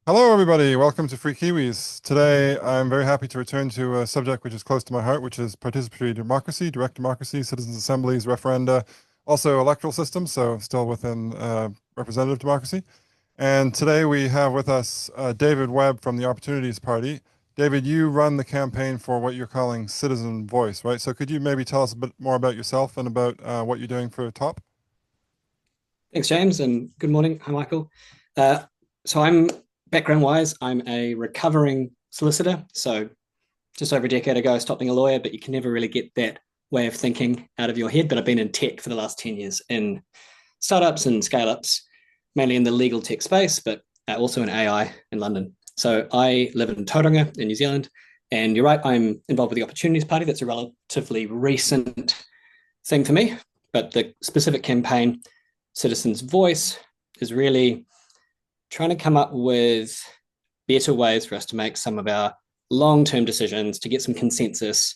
Hello, everybody. Welcome to Free Kiwis. Today, I'm very happy to return to a subject which is close to my heart, which is participatory democracy, direct democracy, citizens' assemblies, referenda, also electoral systems, so still within representative democracy. And today we have with us David Webb from the Opportunities Party. David, you run the campaign for what you're calling Citizen Voice, right? So could you maybe tell us a bit more about yourself and about what you're doing for TOP? Thanks, James, and good morning. Hi, Michael. So background-wise, I'm a recovering solicitor. So just over a decade ago, I stopped being a lawyer, but you can never really get that way of thinking out of your head. But I've been in tech for the last 10 years in startups and scale-ups, mainly in the legal tech space, but also in AI in London. So I live in Tauranga in New Zealand. And you're right, I'm involved with the Opportunities Party. That's a relatively recent thing for me. But the specific campaign, Citizens' Voice, is really trying to come up with better ways for us to make some of our long-term decisions, to get some consensus.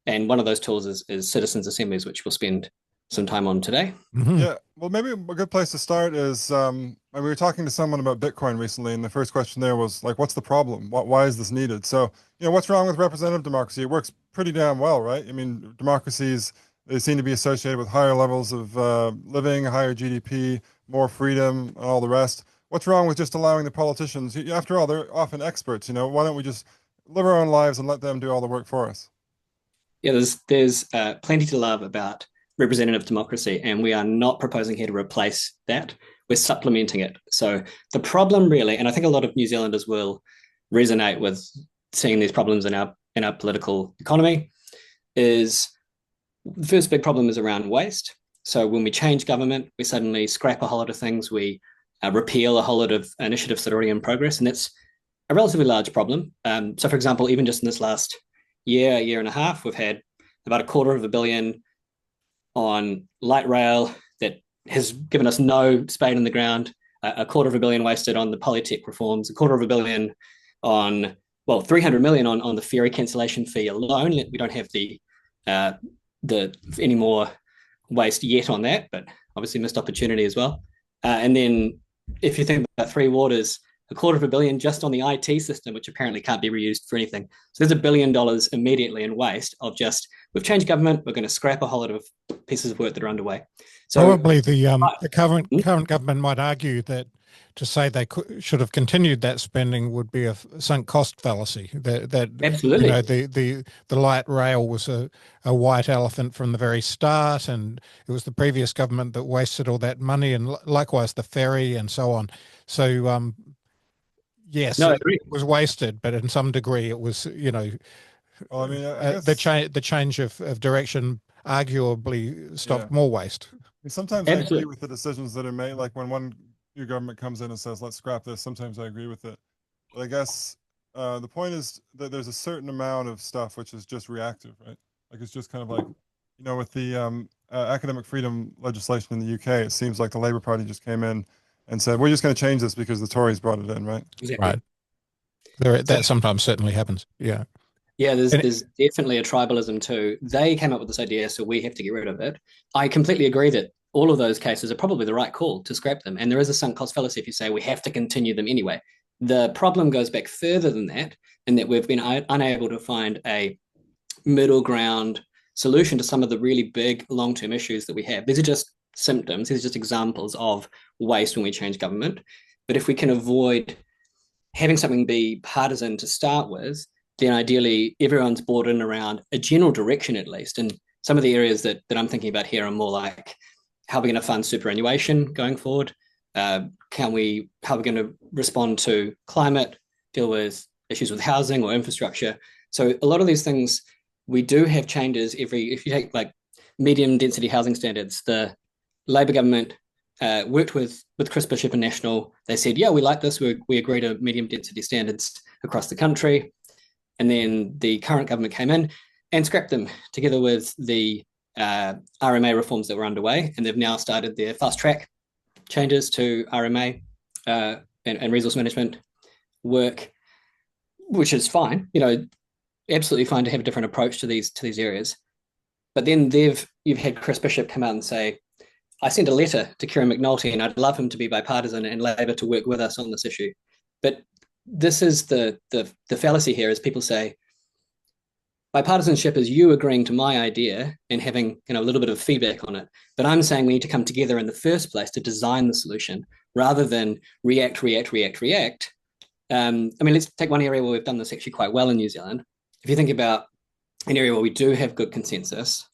And one of those tools is citizens' assemblies, which we'll spend some time on today. Yeah, well, maybe a good place to start is we were talking to someone about Bitcoin recently, and the first question there was like, "What's the problem? Why is this needed?" So, what's wrong with representative democracy? It works pretty damn well, right? I mean, democracies they seem to be associated with higher levels of living, higher GDP, more freedom, and all the rest. What's wrong with just allowing the politicians? After all, they're often experts. Why don't we just live our own lives and let them do all the work for us? Yeah, there's plenty to love about representative democracy, and we are not proposing here to replace that. We're supplementing it. So the problem really, and I think a lot of New Zealanders will resonate with seeing these problems in our political economy, is the first big problem is around waste. So when we change government, we suddenly scrap a whole lot of things. We repeal a whole lot of initiatives that are already in progress, and that's a relatively large problem. So, for example, even just in this last year and a half, we've had about $250 million on light rail that has given us no spade in the ground. $250 million wasted on the polytech reforms. $250 million on 300 million on the ferry cancellation fee alone. We don't have the any more waste yet on that, but obviously missed opportunity as well. And then if you think about Three Waters, $250 million just on the IT system, which apparently can't be reused for anything. So there's $1 billion immediately in waste of just, we've changed government, we're going to scrap a whole lot of pieces of work that are underway. So Probably the current government might argue that to say they should have continued that spending would be a sunk cost fallacy. That absolutely, the light rail was a white elephant from the very start, and it was the previous government that wasted all that money, and likewise the ferry and so on. So yes, no, I it agree. was wasted, but in some degree it was Well, I mean, I guess, the change of direction arguably yeah. stopped more waste. Sometimes I agree Absolutely. with the decisions that are made. Like when one new government comes in and says, "Let's scrap this," sometimes I agree with it. But I guess the point is that there's a certain amount of stuff which is just reactive, right? Like it's just kind of like, with the academic freedom legislation in the UK, it seems like the Labour Party just came in and said, "We're just going to change this because the Tories brought it in," right? Exactly. Right. So That sometimes certainly happens. Yeah. yeah, there's And there's definitely a tribalism too. They came up with this idea, so we have to get rid of it. I completely agree that all of those cases are probably the right call to scrap them. And there is a sunk cost fallacy if you say we have to continue them anyway. The problem goes back further than that, in that we've been unable to find a middle ground solution to some of the really big long-term issues that we have. These are just symptoms, these are just examples of waste when we change government. But if we can avoid having something be partisan to start with, then ideally everyone's bought in around a general direction at least. And some of the areas that I'm thinking about here are more like how we're going to fund superannuation going forward. How are we going to respond to climate, deal with issues with housing or infrastructure? So a lot of these things, we do have changes if you take like medium density housing standards, the Labor government worked with Chris Bishop and National. They said, yeah, we like this. We agree to medium density standards across the country. And then the current government came in and scrapped them together with the RMA reforms that were underway. And they've now started their fast track changes to RMA and resource management work, which is fine. Absolutely fine to have a different approach to these areas. But then you've had Chris Bishop come out and say, I sent a letter to Kieran McNulty and I'd love him to be bipartisan and Labor to work with us on this issue. But this is the fallacy here is people say bipartisanship is you agreeing to my idea and having a little bit of feedback on it. But I'm saying we need to come together in the first place to design the solution rather than react. I mean, let's take one area where we've done this actually quite well in New Zealand. If you think about an area where we do have good consensus,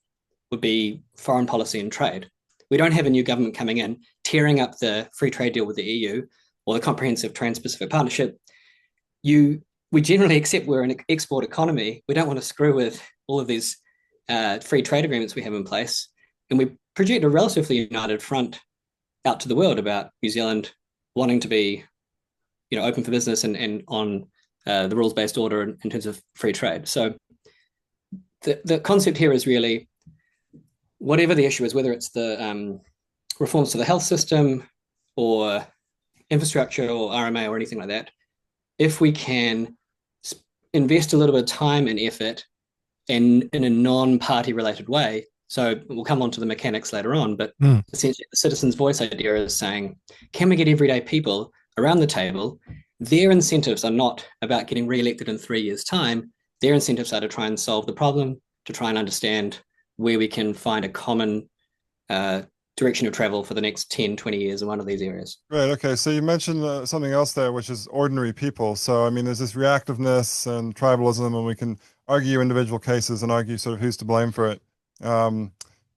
would be foreign policy and trade. We don't have a new government coming in, tearing up the free trade deal with the EU or the comprehensive Trans-Pacific Partnership. We generally accept we're an export economy. We don't want to screw with all of these free trade agreements we have in place. And we project a relatively united front out to the world about New Zealand wanting to be, open for business and on the rules-based order in terms of free trade. So the concept here is really, whatever the issue is, whether it's the reforms to the health system or infrastructure or RMA or anything like that, if we can invest a little bit of time and effort in a non-party related way. So we'll come on to the mechanics later on, but essentially the citizens' voice idea is saying, can we get everyday people around the table? Their incentives are not about getting re-elected in 3 years' time. Their incentives are to try and solve the problem, to try and understand where we can find a common direction of travel for the next 10, 20 years in one of these areas. Right. Okay. So you mentioned something else there, which is ordinary people. So, I mean, there's this reactiveness and tribalism, and we can argue individual cases and argue sort of who's to blame for it.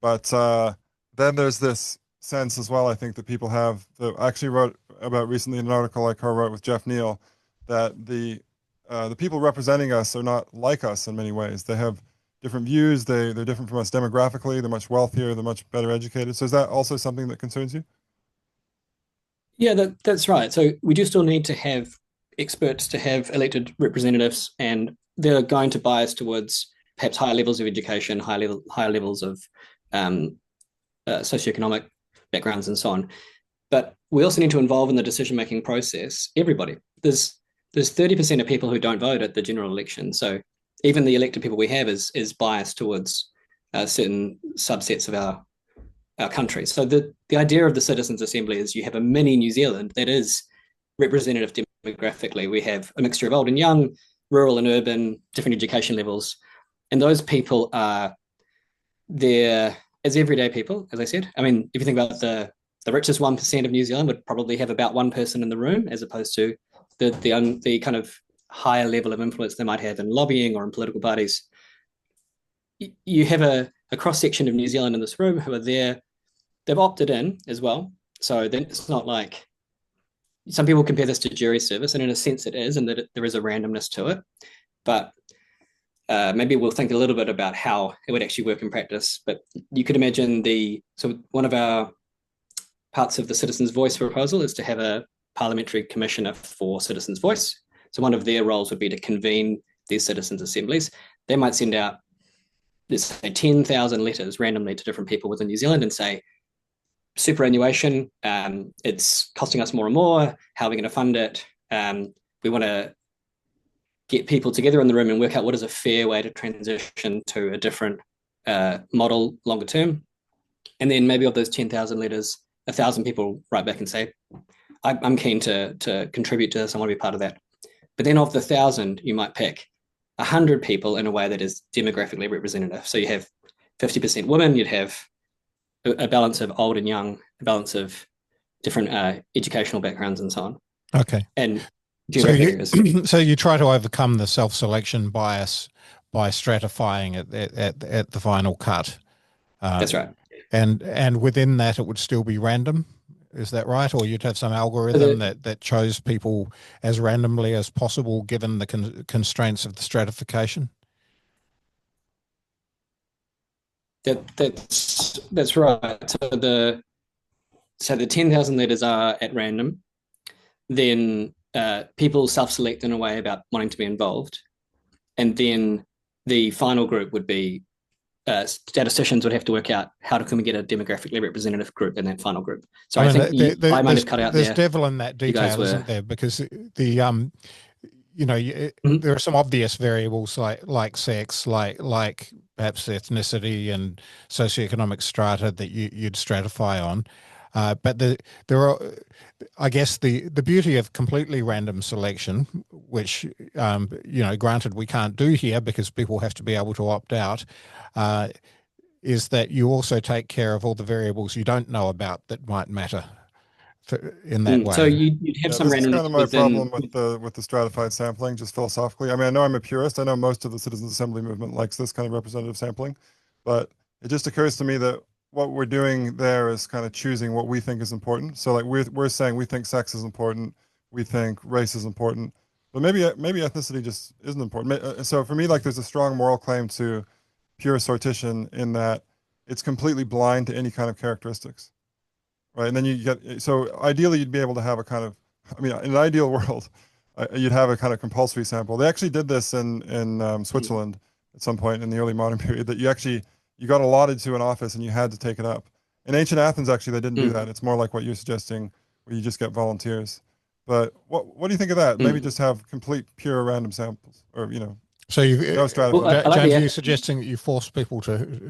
But then there's this sense as well, I think, that people have, that I actually wrote about recently in an article I co-wrote with Jeff Neal, that the people representing us are not like us in many ways. They have different views. They're different from us demographically. They're much wealthier. They're much better educated. So is that also something that concerns you? Yeah, that's right. So we do still need to have experts to have elected representatives, and they're going to bias towards perhaps higher levels of education, higher levels of socioeconomic backgrounds, and so on. But we also need to involve in the decision-making process everybody. There's 30% of people who don't vote at the general election. So even the elected people we have is biased towards certain subsets of our country. So the idea of the Citizens' Assembly is you have a mini New Zealand that is representative demographically. We have a mixture of old and young, rural and urban, different education levels. And those people are there as everyday people, as I said. I mean, if you think about the richest 1% of New Zealand would probably have about one person in the room, as opposed to the kind of higher level of influence they might have in lobbying or in political parties. You have a cross-section of New Zealand in this room who are there. They've opted in as well. So then it's not like, some people compare this to jury service, and in a sense it is, and that there is a randomness to it. But maybe we'll think a little bit about how it would actually work in practice. But you could imagine so one of our parts of the Citizens' Voice proposal is to have a parliamentary commissioner for Citizens' Voice. So one of their roles would be to convene these citizens' assemblies. They might send out, let's say, 10,000 letters randomly to different people within New Zealand and say, superannuation, it's costing us more and more. How are we going to fund it? We want to get people together in the room and work out what is a fair way to transition to a different model longer term. And then maybe of those 10,000 letters, 1,000 people write back and say, I'm keen to contribute to this. I want to be part of that. But then of the 1,000, you might pick 100 people in a way that is demographically representative. So you have 50% women, you'd have a balance of old and young, a balance of different educational backgrounds and so on. Okay. And so you try to overcome the self-selection bias by stratifying it at the final cut. That's right. And within that, it would still be random. Is that right? Or you'd have some algorithm that chose people as randomly as possible, given the constraints of the stratification? That's right. So the 10,000 letters are at random. Then people self-select in a way about wanting to be involved. And then the final group would be statisticians would have to work out how can we get a demographically representative group in that final group. So I think I might have cut out there. There's devil in that detail, isn't there? Because there are some obvious variables like sex, like perhaps ethnicity and socioeconomic strata that you'd stratify on. But there are, I guess, the beauty of completely random selection, which, granted we can't do here because people have to be able to opt out, is that you also take care of all the variables you don't know about that might matter in that way. So you'd have some this is kind randomness of my within. problem with the stratified sampling, just philosophically. I mean, I know I'm a purist. I know most of the citizens assembly movement likes this kind of representative sampling, but it just occurs to me that what we're doing there is kind of choosing what we think is important. So like we're saying we think sex is important, we think race is important, but maybe ethnicity just isn't important. So for me, like there's a strong moral claim to pure sortition in that it's completely blind to any kind of characteristics, right? And then you get, so ideally you'd be able to have a kind of, I mean, in an ideal world, you'd have a kind of compulsory sample. They actually did this in Switzerland at some point in the early modern period, that you got allotted to an office and you had to take it up. In ancient Athens, actually, they didn't do that. It's more like what you're suggesting, where you just get volunteers. But what do you think of that? Maybe just have complete, pure random samples, or So you, no stratified. I like James, the- are you suggesting that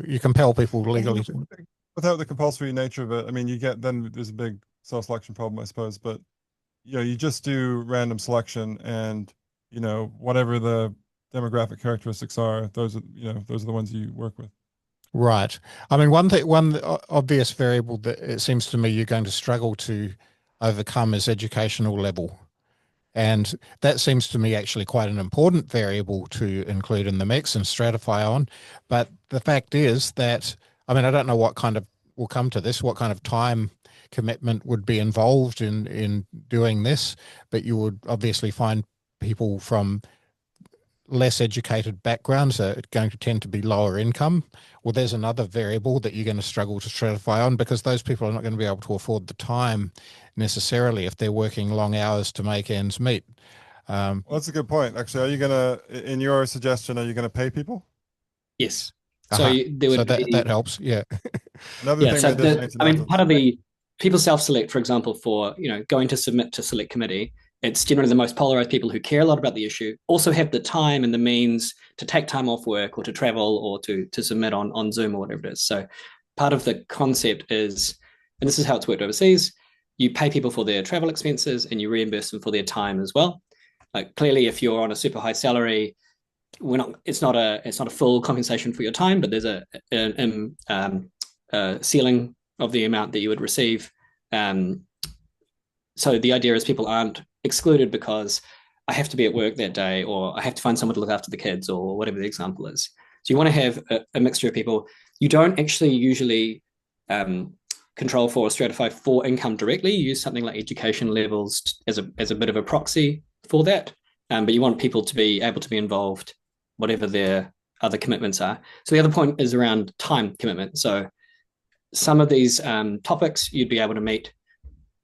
you compel people legally to? Without the compulsory nature of it, I mean, then there's a big self-selection problem, I suppose. But you just do random selection, and whatever the demographic characteristics are, those are the ones you work with. Right. I mean, one obvious variable that it seems to me you're going to struggle to overcome is educational level. And that seems to me actually quite an important variable to include in the mix and stratify on. But the fact is that, I mean, I don't know what kind of, we'll come to this, what kind of time commitment would be involved in doing this, but you would obviously find people from less educated backgrounds are going to tend to be lower income. Well, there's another variable that you're going to struggle to stratify on, because those people are not going to be able to afford the time necessarily if they're working long hours to make ends meet. Well, that's a good point. Actually, in your suggestion, are you going to pay people? Yes. So there would be, that helps. Yeah. Another thing so they did in ancient I mean, Athens. part of the people self-select, for example, for going to submit to select committee, it's generally the most polarized people who care a lot about the issue, also have the time and the means to take time off work or to travel or to submit on Zoom or whatever it is. So part of the concept is, and this is how it's worked overseas, you pay people for their travel expenses and you reimburse them for their time as well. Like clearly, if you're on a super high salary, it's not a full compensation for your time, but there's a ceiling of the amount that you would receive. So the idea is people aren't excluded because I have to be at work that day, or I have to find someone to look after the kids, or whatever the example is. So you want to have a mixture of people. You don't actually usually control for or stratify for income directly. You use something like education levels as a bit of a proxy for that. But you want people to be able to be involved, whatever their other commitments are. So the other point is around time commitment. So some of these topics you'd be able to meet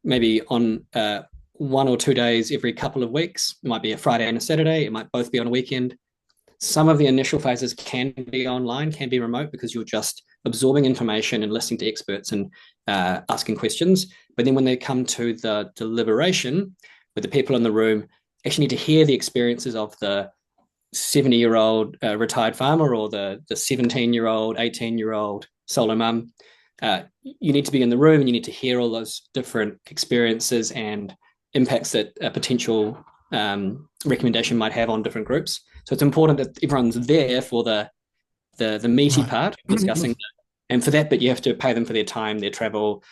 maybe on 1 or 2 days every couple of weeks. It might be a Friday and a Saturday. It might both be on a weekend. Some of the initial phases can be online, can be remote, because you're just absorbing information and listening to experts and asking questions. But then when they come to the deliberation, where the people in the room actually need to hear the experiences of the 70-year-old retired farmer or the 17-year-old, 18-year-old solo mum, you need to be in the room and you need to hear all those different experiences and impacts that a potential recommendation might have on different groups. So it's important that everyone's there for the meaty part of discussing, and for that bit you have to pay them for their time, their travel.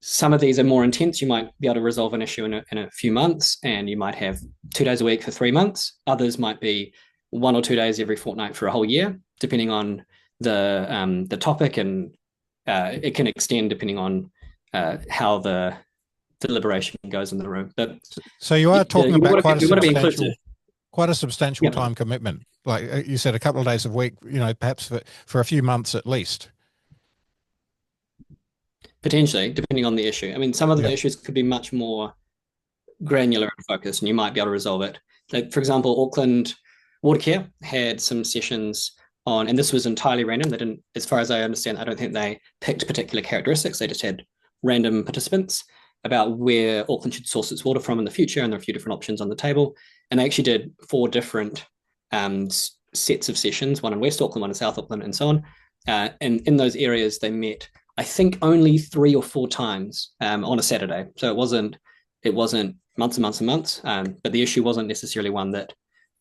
Some of these are more intense. You might be able to resolve an issue in a few months, and you might have 2 days a week for 3 months. Others might be 1 or 2 days every fortnight for a whole year, depending on the topic, and it can extend depending on how the deliberation goes in the room. But so you are talking about quite a substantial Yeah. time commitment. Like you said, a couple of days a week, perhaps for a few months at least. Potentially, depending on the issue. I mean, some of the issues could be much more granular and focused, and you might be able to resolve it. Like, for example, Auckland Watercare had some sessions on, and this was entirely random. They didn't, as far as I understand, I don't think they picked particular characteristics. They just had random participants about where Auckland should source its water from in the future, and there are a few different options on the table. And they actually did 4 different sets of sessions, one in West Auckland, one in South Auckland, and so on. And in those areas, they met I think only 3 or 4 times on a Saturday. So it wasn't months and months and months. But the issue wasn't necessarily one that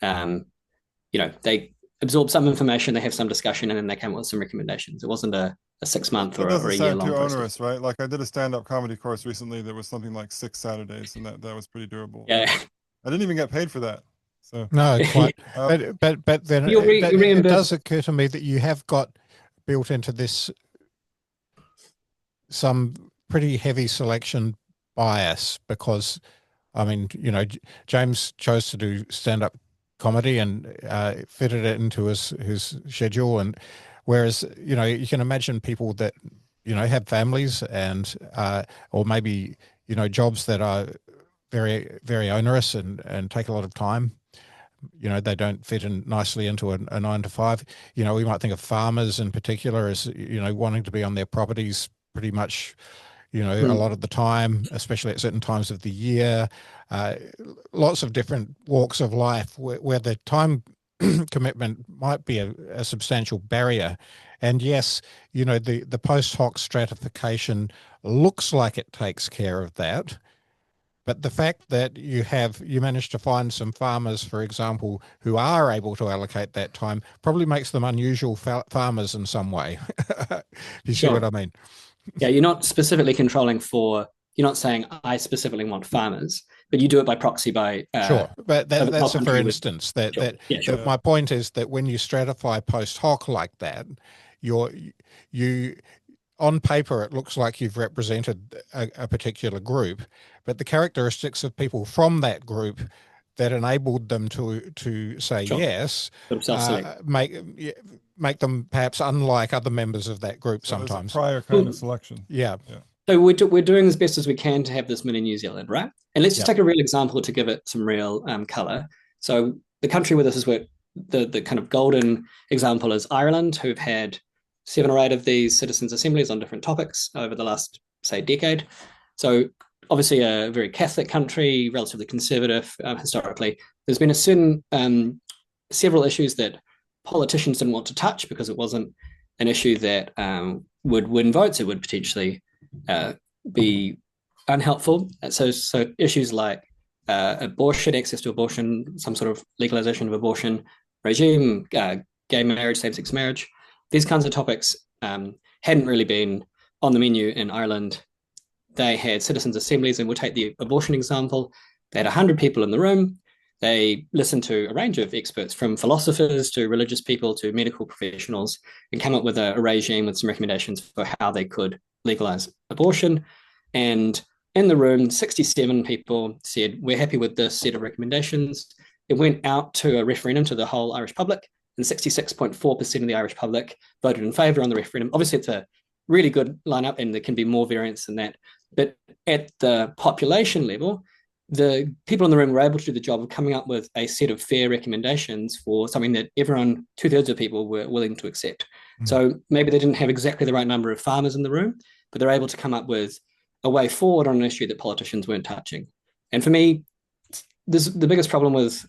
they absorb some information, they have some discussion, and then they came up with some recommendations. It wasn't a 6 month That or doesn't a year sound long too process. onerous, right? Like I did a stand-up comedy course recently that was something like 6 Saturdays, and that was pretty durable. Yeah. I didn't even get paid for that. So No, quite. But then it reimbursed. does occur to me that you have got built into this some pretty heavy selection bias, because I mean, James chose to do stand-up comedy and fitted it into his schedule, and whereas you can imagine people that have families and or maybe jobs that are very, very onerous and take a lot of time. They don't fit in nicely into a 9 to 5. We might think of farmers in particular as wanting to be on their properties pretty much a lot of the time, especially at certain times of the year. Lots of different walks of life where the time commitment might be a substantial barrier. And yes, the post hoc stratification looks like it takes care of that. But the fact that you managed to find some farmers, for example, who are able to allocate that time probably makes them unusual farmers in some way. You see what I mean? Yeah, you're not specifically controlling you're not saying I specifically want farmers, but you do it by proxy by sure. But that's a for instance. Sure. My point is that when you stratify post hoc like that, you on paper it looks like you've represented a particular group, but the characteristics of people from that group that enabled them to say Sure. yes make them perhaps unlike other members of that group sometimes. Prior kind of selection. Yeah. So we're doing as best as we can to have this mini New Zealand, right? And let's just take a real example to give it some real color. So the country where this has worked, the kind of golden example is Ireland, who've had 7 or 8 of these citizens' assemblies on different topics over the last, say, decade. So obviously a very Catholic country, relatively conservative historically. There's been a certain several issues that politicians didn't want to touch because it wasn't an issue that would win votes. It would potentially be unhelpful. So issues like abortion, access to abortion, some sort of legalization of abortion regime, gay marriage, same-sex marriage, these kinds of topics hadn't really been on the menu in Ireland. They had citizens' assemblies, and we'll take the abortion example. They had 100 people in the room. They listened to a range of experts, from philosophers to religious people to medical professionals, and came up with a regime with some recommendations for how they could legalize abortion. And in the room, 67 people said, we're happy with this set of recommendations. It went out to a referendum to the whole Irish public, and 66.4% of the Irish public voted in favour on the referendum. Obviously, it's a really good lineup, and there can be more variance than that. But at the population level, the people in the room were able to do the job of coming up with a set of fair recommendations for something that everyone, 2/3 of people, were willing to accept. So maybe they didn't have exactly the right number of farmers in the room, but they're able to come up with a way forward on an issue that politicians weren't touching. And for me, the biggest problem with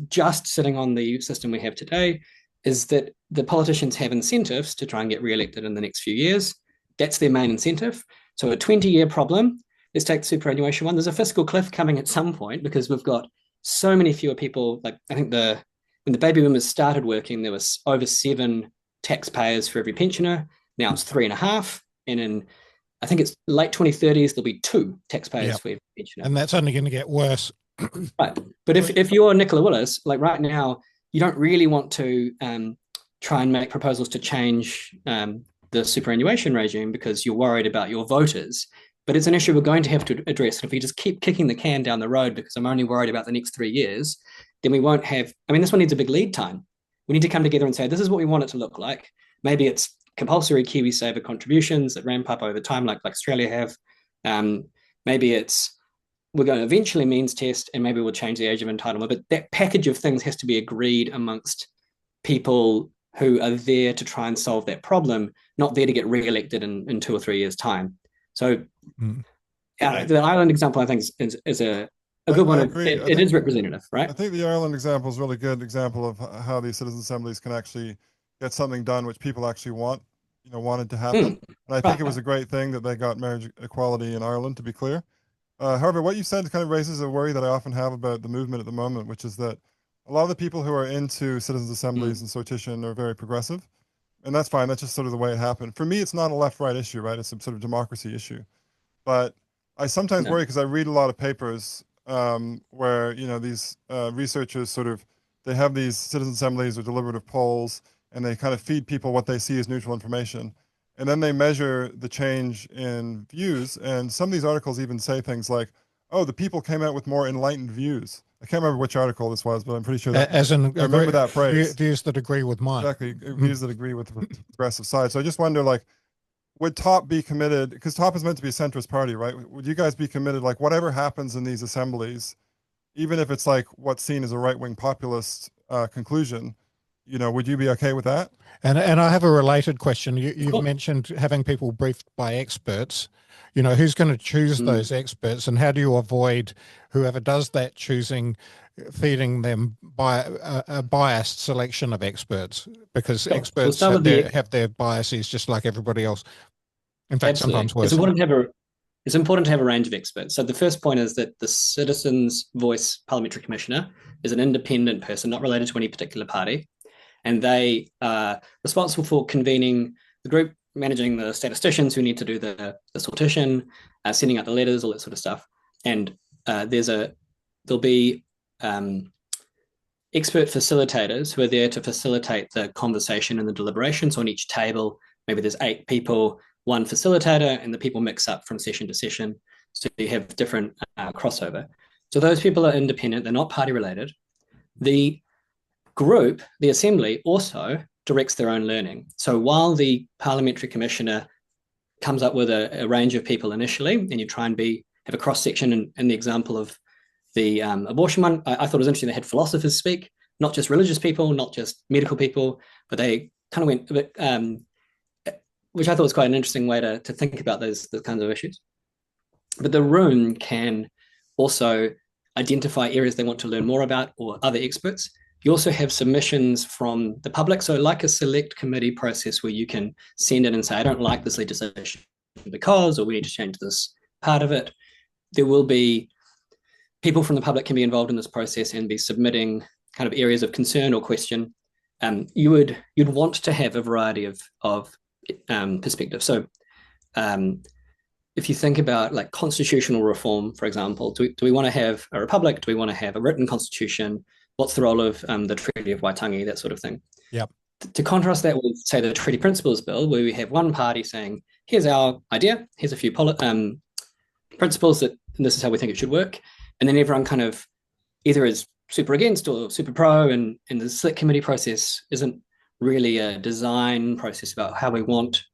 just sitting on the system we have today is that the politicians have incentives to try and get re-elected in the next few years. That's their main incentive. So a 20-year problem, let's take the superannuation one. There's a fiscal cliff coming at some point because we've got so many fewer people. Like I think when the baby boomers started working, there was over 7 taxpayers for every pensioner. Now it's 3.5. And in, I think it's late 2030s, there'll be 2 taxpayers for every pensioner. And that's only going to get worse. Right. But if you're Nicola Willis, like right now, you don't really want to try and make proposals to change the superannuation regime because you're worried about your voters. But it's an issue we're going to have to address. And if we just keep kicking the can down the road because I'm only worried about the next 3 years, then we won't have, this one needs a big lead time. We need to come together and say, this is what we want it to look like. Maybe it's compulsory KiwiSaver contributions that ramp up over time like Australia have. Maybe it's we're going to eventually means test, and maybe we'll change the age of entitlement. But that package of things has to be agreed amongst people who are there to try and solve that problem, not there to get re-elected in 2 or 3 years' time. So the Ireland example, I think, is a good one. It is representative, right? I think the Ireland example is a really good example of how these citizen assemblies can actually get something done which people actually want. wanted to happen. And I think Right. it was a great thing that they got marriage equality in Ireland, to be clear. However, what you said kind of raises a worry that I often have about the movement at the moment, which is that a lot of the people who are into citizens' assemblies and sortition are very progressive. And that's fine. That's just sort of the way it happened. For me, it's not a left-right issue, right? It's a sort of democracy issue. But I sometimes worry because I read a lot of papers where, these researchers they have these citizen assemblies or deliberative polls, and they kind of feed people what they see as neutral information. And then they measure the change in views. And some of these articles even say things like, oh, the people came out with more enlightened views. I can't remember which article this was, but I'm pretty sure that As in I remember that phrase. views that agree with mine. Exactly, views that agree with the progressive side. So I just wonder, like, would TOP be committed? Because TOP is meant to be a centrist party, right? Would you guys be committed, like, whatever happens in these assemblies, even if it's like what's seen as a right-wing populist conclusion, would you be okay with that? And I have a related question. You've mentioned having people briefed by experts. Who's going to choose those experts, and how do you avoid whoever does that choosing feeding them by a biased selection of experts? Because experts have their biases just like everybody else. In fact, sometimes worse. It's important to have a range of experts. So the first point is that the Citizens' Voice Parliamentary Commissioner is an independent person, not related to any particular party. And they are responsible for convening the group, managing the statisticians who need to do the sortition, sending out the letters, all that sort of stuff. And there'll be expert facilitators who are there to facilitate the conversation and the deliberations. On each table, maybe there's 8 people, 1 facilitator, and the people mix up from session to session. So you have different crossover. So those people are independent. They're not party related. The group, the assembly, also directs their own learning. So while the parliamentary commissioner comes up with a range of people initially, and you try and have a cross section, in the example of the abortion one, I thought it was interesting. They had philosophers speak, not just religious people, not just medical people, but they kind of went a bit, which I thought was quite an interesting way to think about those kinds of issues. But the room can also identify areas they want to learn more about, or other experts. You also have submissions from the public. So like a select committee process where you can send in and say, I don't like this legislation because, or we need to change this part of it. There will be people from the public can be involved in this process and be submitting kind of areas of concern or question. You'd want to have a variety of perspectives. So if you think about like constitutional reform, for example, do we want to have a republic? Do we want to have a written constitution? What's the role of the Treaty of Waitangi, that sort of thing? Yep. To contrast that with, say, the Treaty Principles Bill, where we have one party saying, here's our idea, here's a few principles and this is how we think it should work. And then everyone kind of either is super against or super pro, and the select committee process isn't really a design process about how we want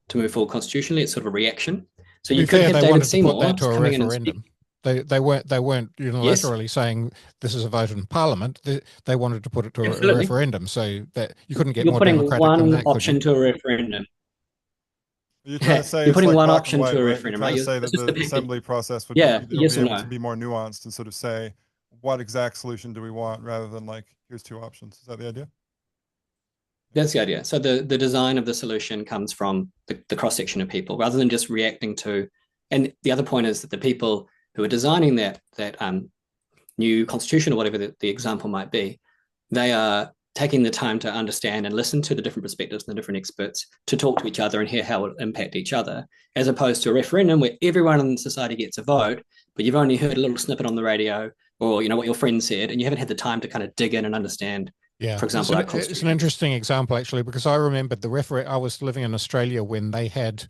to move forward constitutionally. It's sort of a reaction. So you could have David Seymour coming in and speak. They weren't unilaterally saying this is a vote in Parliament. They wanted to put it to a referendum, so that you couldn't get more democratic than that. You're putting one option to a referendum. You're trying to say you're putting like one option to a right? referendum. You're trying to say that the assembly process would be able to be more nuanced and sort of say what exact solution do we want, rather than like here's 2 options. Is that the idea? That's the idea. So the design of the solution comes from the cross section of people, rather than just reacting to. And the other point is that the people who are designing that new constitution, or whatever the example might be, they are taking the time to understand and listen to the different perspectives and the different experts, to talk to each other and hear how it will impact each other, as opposed to a referendum where everyone in society gets a vote, but you've only heard a little snippet on the radio, or what your friend said, and you haven't had the time to kind of dig in and understand. Yeah, for example, it's an interesting example actually, because I remembered I was living in Australia when they had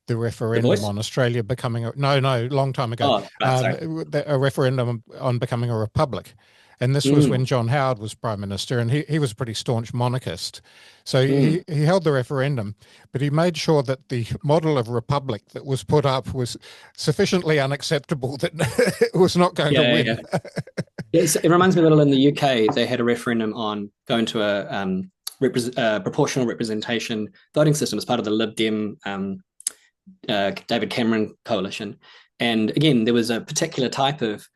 the referendum on Australia becoming long time ago. A referendum on becoming a republic, and this was when John Howard was Prime Minister, and he was a pretty staunch monarchist. So he held the referendum, but he made sure that the model of republic that was put up was sufficiently unacceptable that it was not going to win. Yeah. It reminds me a little, in the UK, they had a referendum on going to a proportional representation voting system as part of the Lib Dem David Cameron coalition. And again, there was a particular type of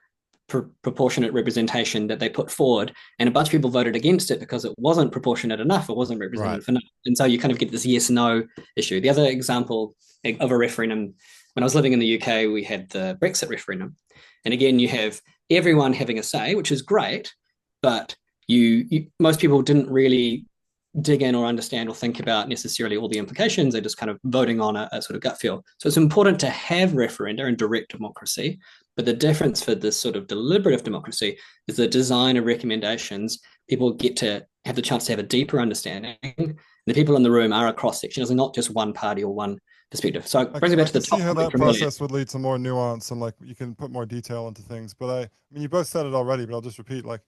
proportionate representation that they put forward, and a bunch of people voted against it because it wasn't proportionate enough, it wasn't representative enough, and so you kind of get this yes/no issue. The other example of a referendum, when I was living in the UK, we had the Brexit referendum, and again, you have everyone having a say, which is great, but most people didn't really dig in or understand or think about necessarily all the implications. They're just kind of voting on a sort of gut feel. So it's important to have referenda and direct democracy, but the difference for this sort of deliberative democracy is the design of recommendations. People get to have the chance to have a deeper understanding. The people in the room are a cross-section. It's not just one party or one perspective. So it brings me back to the top. See how that process would lead to more nuance and like you can put more detail into things. But I mean, you both said it already, but I'll just repeat, like,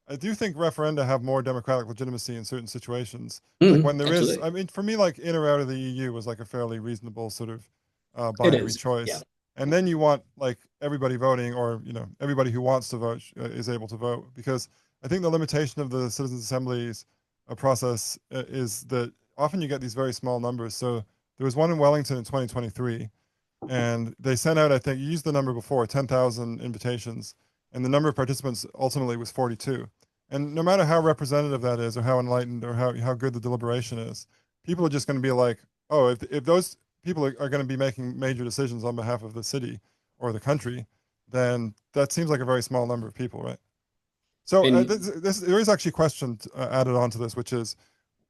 I do think referenda have more democratic legitimacy in certain situations. Like when there is, I mean, for me, like in or out of the EU was like a fairly reasonable sort of binary choice. Yeah. And then you want like everybody voting, or, you know, everybody who wants to vote is able to vote, because I think the limitation of the citizens' assemblies process is that often you get these very small numbers. So there was one in Wellington in 2023, and they sent out, I think you used the number before, 10,000 invitations, and the number of participants ultimately was 42. And no matter how representative that is, or how enlightened, or how good the deliberation is, people are just going to be like, oh, if those people are going to be making major decisions on behalf of the city or the country, then that seems like a very small number of people, right? So there is actually a question added on to this, which is,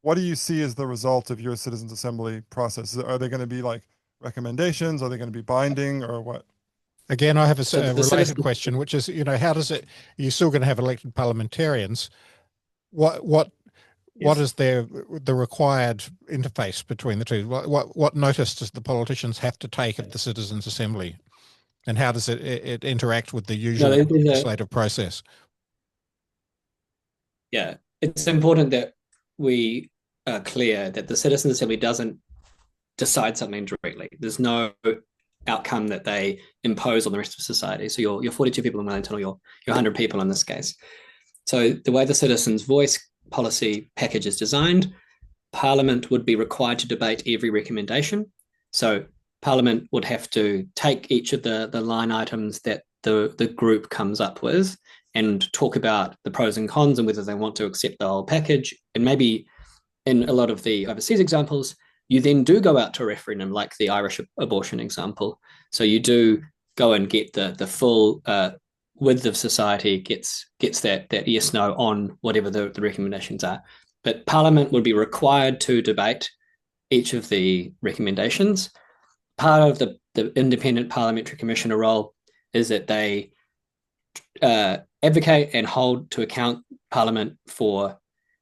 what do you see as the result of your citizens' assembly process? Are they going to be like recommendations? Are they going to be binding, or what? Again, I have a related question, which is, you know, how does it? You're still going to have elected parliamentarians. What is the required interface between the two? What notice does the politicians have to take at the citizens' assembly, and how does it interact with the usual legislative process? Yeah, it's important that we are clear that the citizens' assembly doesn't decide something directly. There's no outcome that they impose on the rest of society. So you're 42 people in Wellington, or you're 100 people in this case. So the way the citizens' voice policy package is designed, Parliament would be required to debate every recommendation. So Parliament would have to take each of the line items that the group comes up with and talk about the pros and cons and whether they want to accept the whole package. And maybe in a lot of the overseas examples, you then do go out to a referendum, like the Irish abortion example. So you do go and get the full width of society gets that yes/no on whatever the recommendations are. But Parliament would be required to debate each of the recommendations. Part of the independent parliamentary commissioner role is that they advocate and hold to account Parliament for,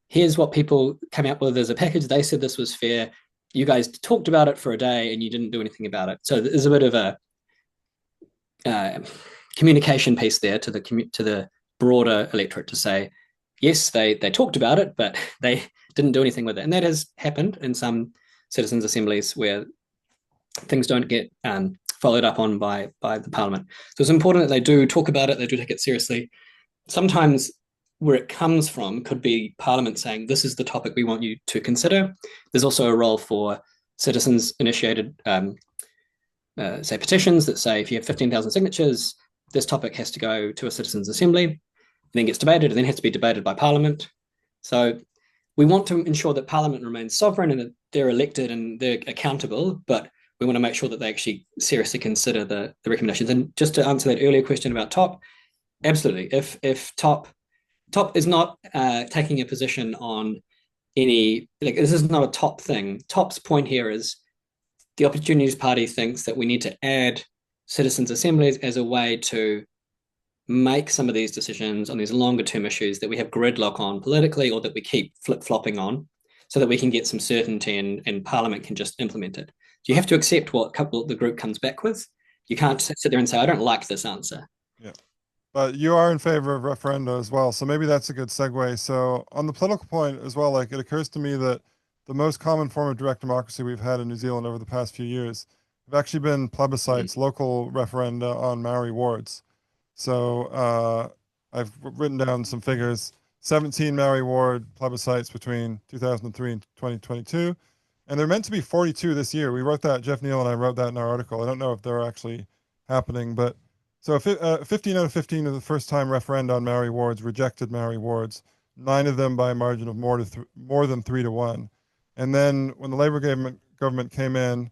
here's what people came up with as a package. They said this was fair. You guys talked about it for a day and you didn't do anything about it. So there's a bit of a communication piece there to the broader electorate to say, yes, they talked about it, but they didn't do anything with it. And that has happened in some citizens' assemblies where things don't get followed up on by the Parliament. So it's important that they do talk about it, they do take it seriously. Sometimes where it comes from could be Parliament saying, this is the topic we want you to consider. There's also a role for citizens-initiated, say, petitions that say, if you have 15,000 signatures, this topic has to go to a citizens' assembly, then gets debated, and then has to be debated by Parliament. So we want to ensure that Parliament remains sovereign and that they're elected and they're accountable, but we want to make sure that they actually seriously consider the recommendations. And just to answer that earlier question about TOP, absolutely. If TOP is not taking a position on any, like, this is not a TOP thing. TOP's point here is the Opportunities Party thinks that we need to add citizens' assemblies as a way to make some of these decisions on these longer term issues that we have gridlock on politically, or that we keep flip-flopping on, so that we can get some certainty and Parliament can just implement it. You have to accept what the group comes back with. You can't sit there and say, I don't like this answer. Yeah. But you are in favor of referenda as well. So maybe that's a good segue. So on the political point as well, like, it occurs to me that the most common form of direct democracy we've had in New Zealand over the past few years have actually been plebiscites, local referenda on Maori wards. So I've written down some figures: 17 Maori ward plebiscites between 2003 and 2022. And they're meant to be 42 this year. We wrote that, Jeff Neal and I wrote that in our article. I don't know if they're actually happening, but So 15 out of 15 of the first-time referenda on Maori wards rejected Maori wards, 9 of them by a margin of more than 3-1. And then when the Labour government came in,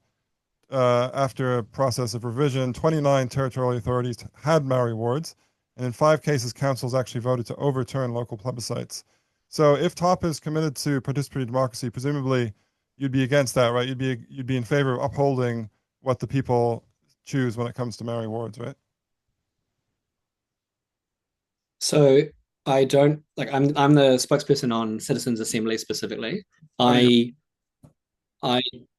after a process of revision, 29 territorial authorities had Maori wards, and in 5 cases, councils actually voted to overturn local plebiscites. So if TOP is committed to participatory democracy, presumably you'd be against that, right? You'd be in favor of upholding what the people choose when it comes to Maori wards, right? So I don't like. I'm the spokesperson on citizens' assembly specifically. I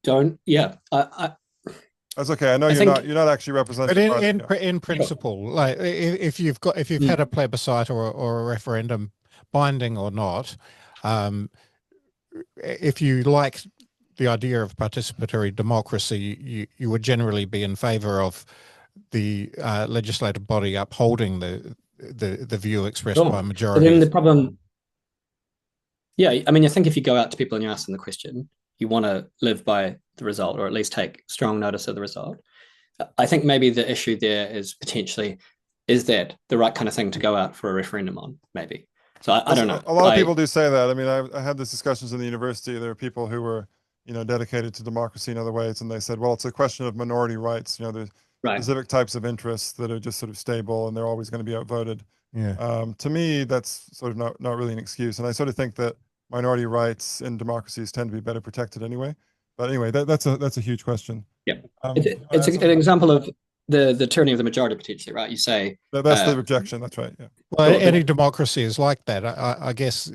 don't. Yeah. That's okay. I know I you're think, not actually representing. But in principle, like if you've had a plebiscite or a referendum, binding or not, if you like the idea of participatory democracy, you would generally be in favour of the legislative body upholding the view expressed by a But majority. then the problem, yeah, I mean, I think if you go out to people and you ask them the question, you want to live by the result, or at least take strong notice of the result. I think maybe the issue there is potentially, is that the right kind of thing to go out for a referendum on? Maybe. So I don't know. A lot of people do say that. I mean, I had these discussions in the university. There were people who were, dedicated to democracy in other ways, and they said, well, it's a question of minority rights. There's specific types of interests that are just sort of stable, and they're always going to be outvoted. Yeah. To me, that's sort of not really an excuse, and I sort of think that minority rights in democracies tend to be better protected anyway. But anyway, that's a huge question. Yeah, it's an example of the tyranny of the majority potentially, right? You say that's the objection. That's right. Yeah. Well, any democracy is like that. I guess,